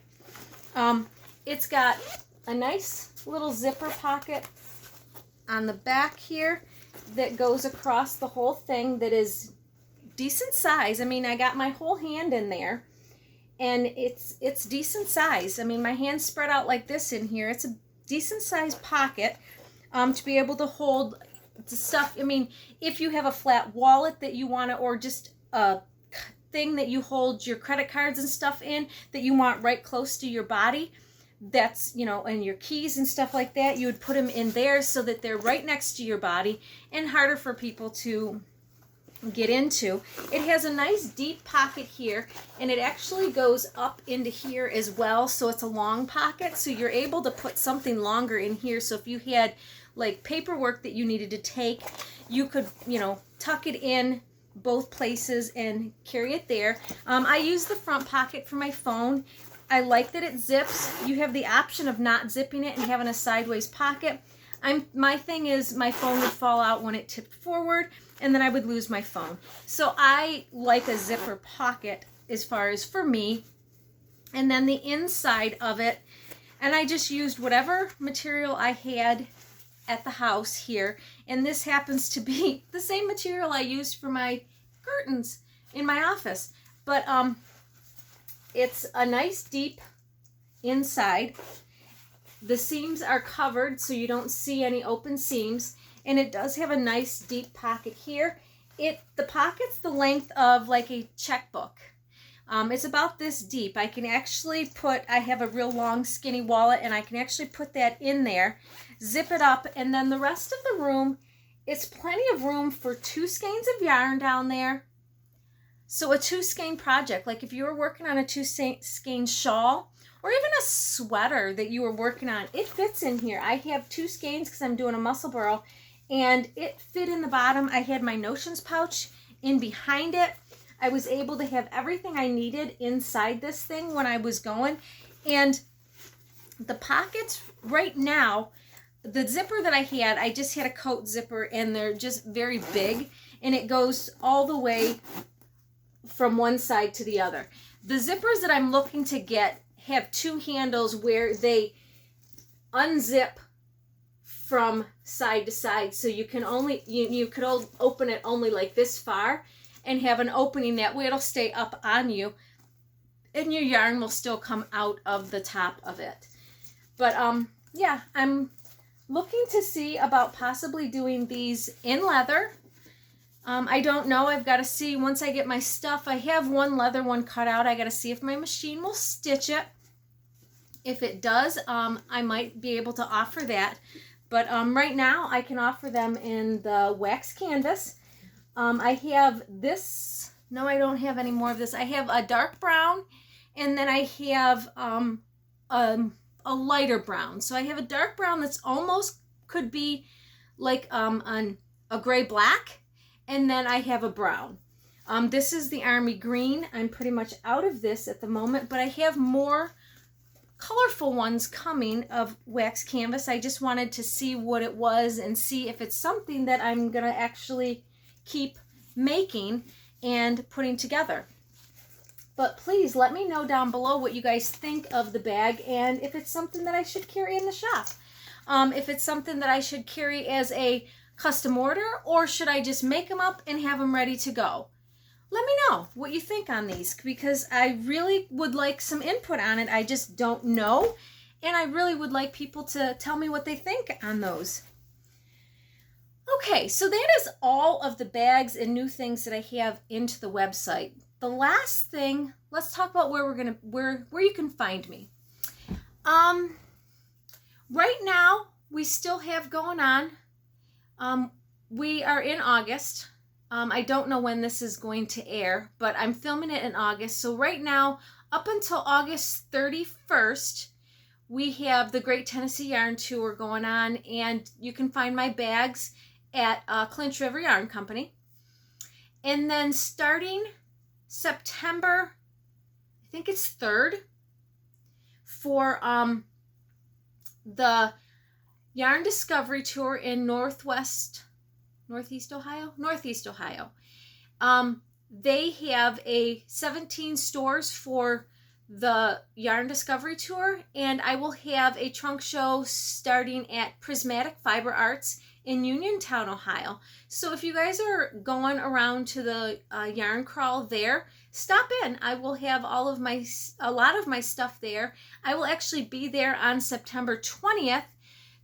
It's got a nice little zipper pocket on the back here that goes across the whole thing that is decent size. I mean, I got my whole hand in there and it's decent size. I mean, my hand's spread out like this in here. It's a decent size pocket to be able to hold the stuff. I mean, if you have a flat wallet that you want to, or just a thing that you hold your credit cards and stuff in that you want right close to your body, that's, you know, and your keys and stuff like that, you would put them in there so that they're right next to your body and harder for people to get into. It has a nice deep pocket here, and it actually goes up into here as well, so it's a long pocket, so you're able to put something longer in here. So if you had like paperwork that you needed to take, you could, you know, tuck it in both places and carry it there. I use the front pocket for my phone. I like that it zips. You have the option of not zipping it and having a sideways pocket. My thing is my phone would fall out when it tipped forward, and then I would lose my phone. So I like a zipper pocket as far as for me. And then the inside of it, and I just used whatever material I had at the house here, and this happens to be the same material I used for my curtains in my office. But it's a nice deep inside. The seams are covered so you don't see any open seams, and it does have a nice deep pocket here. The pocket's the length of like a checkbook. It's about this deep. I can actually I have a real long skinny wallet, and I can actually put that in there, zip it up, and then the rest of the room, it's plenty of room for 2 skeins of yarn down there. So a 2 skein project, like if you were working on a 2 skein shawl or even a sweater that you were working on, it fits in here. I have 2 skeins because I'm doing a muscle burl, and it fit in the bottom. I had my notions pouch in behind it. I was able to have everything I needed inside this thing when I was going. And the pockets right now, the zipper that I had, I just had a coat zipper, and they're just very big, and it goes all the way from one side to the other. The zippers that I'm looking to get have 2 handles where they unzip from side to side, so you can only you could open it only like this far and have an opening. That way it'll stay up on you and your yarn will still come out of the top of it. But yeah, I'm looking to see about possibly doing these in leather. I don't know. I've got to see once I get my stuff. I have one leather one cut out. I got to see if my machine will stitch it. If it does, I might be able to offer that. But right now I can offer them in the wax canvas. I have this. No, I don't have any more of this. I have a dark brown, and then I have a lighter brown. So I have a dark brown that's almost could be like a gray black. And then I have a brown. This is the army green. I'm pretty much out of this at the moment, but I have more colorful ones coming of wax canvas. I just wanted to see what it was and see if it's something that I'm going to actually keep making and putting together. But please let me know down below what you guys think of the bag, and if it's something that I should carry in the shop. If it's something that I should carry as a custom order, or should I just make them up and have them ready to go? Let me know what you think on these, because I really would like some input on it. I just don't know, and I really would like people to tell me what they think on those. Okay, so that is all of the bags and new things that I have into the website. the last thing, let's talk about where you can find me. Right now, we still have going on. We are in August. I don't know when this is going to air, but I'm filming it in August. So right now, up until August 31st, we have the Great Tennessee Yarn Tour going on, and you can find my bags at Clinch River Yarn Company. And then starting September, I think it's 3rd, for the Yarn Discovery Tour in Northeast Ohio. They have 17 stores for the Yarn Discovery Tour, and I will have a trunk show starting at Prismatic Fiber Arts in Uniontown, Ohio. So if you guys are going around to the yarn crawl there, stop in. I will have a lot of my stuff there. I will actually be there on September 20th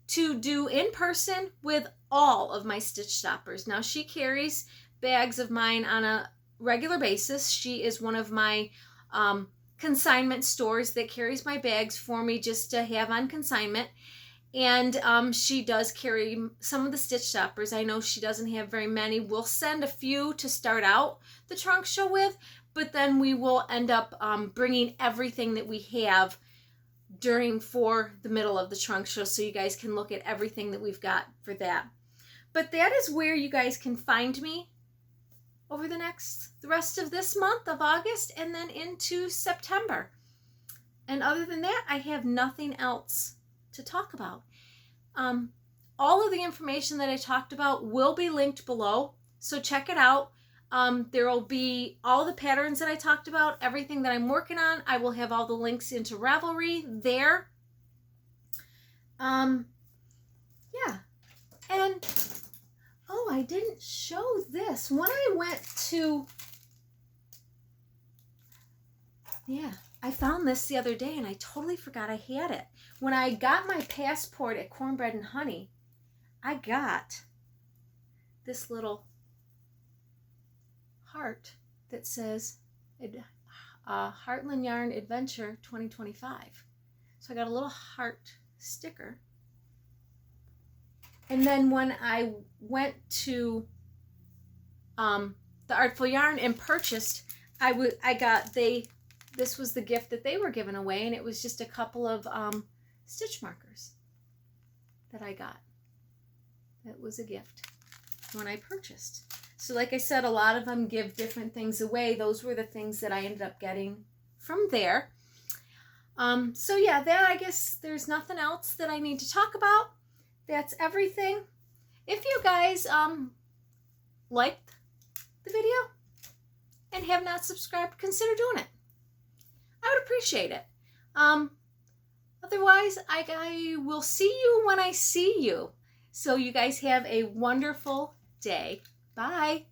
to do in person with all of my stitch stoppers. Now, she carries bags of mine on a regular basis. She is one of my consignment stores that carries my bags for me just to have on consignment. And she does carry some of the stitch stoppers. I know she doesn't have very many. We'll send a few to start out the trunk show with, but then we will end up bringing everything that we have for the middle of the trunk show, so you guys can look at everything that we've got for that. But that is where you guys can find me over the rest of this month of August and then into September. And other than that, I have nothing else to talk about. All of the information that I talked about will be linked below, so check it out. There will be all the patterns that I talked about, everything that I'm working on. I will have all the links into Ravelry there. Yeah. And, oh, I didn't show this. When I went to, I found this the other day and I totally forgot I had it. When I got my passport at Cornbread Honey, I got this little heart that says Heartland Yarn Adventure 2025. So I got a little heart sticker. And then when I went to the Artful Yarn and purchased, this was the gift that they were giving away, and it was just a couple of stitch markers that I got. That was a gift when I purchased. So like I said, a lot of them give different things away. Those were the things that I ended up getting from there. So yeah, I guess there's nothing else that I need to talk about. That's everything. If you guys liked the video and have not subscribed, consider doing it. I would appreciate it. Otherwise, I will see you when I see you. So you guys have a wonderful day. Bye.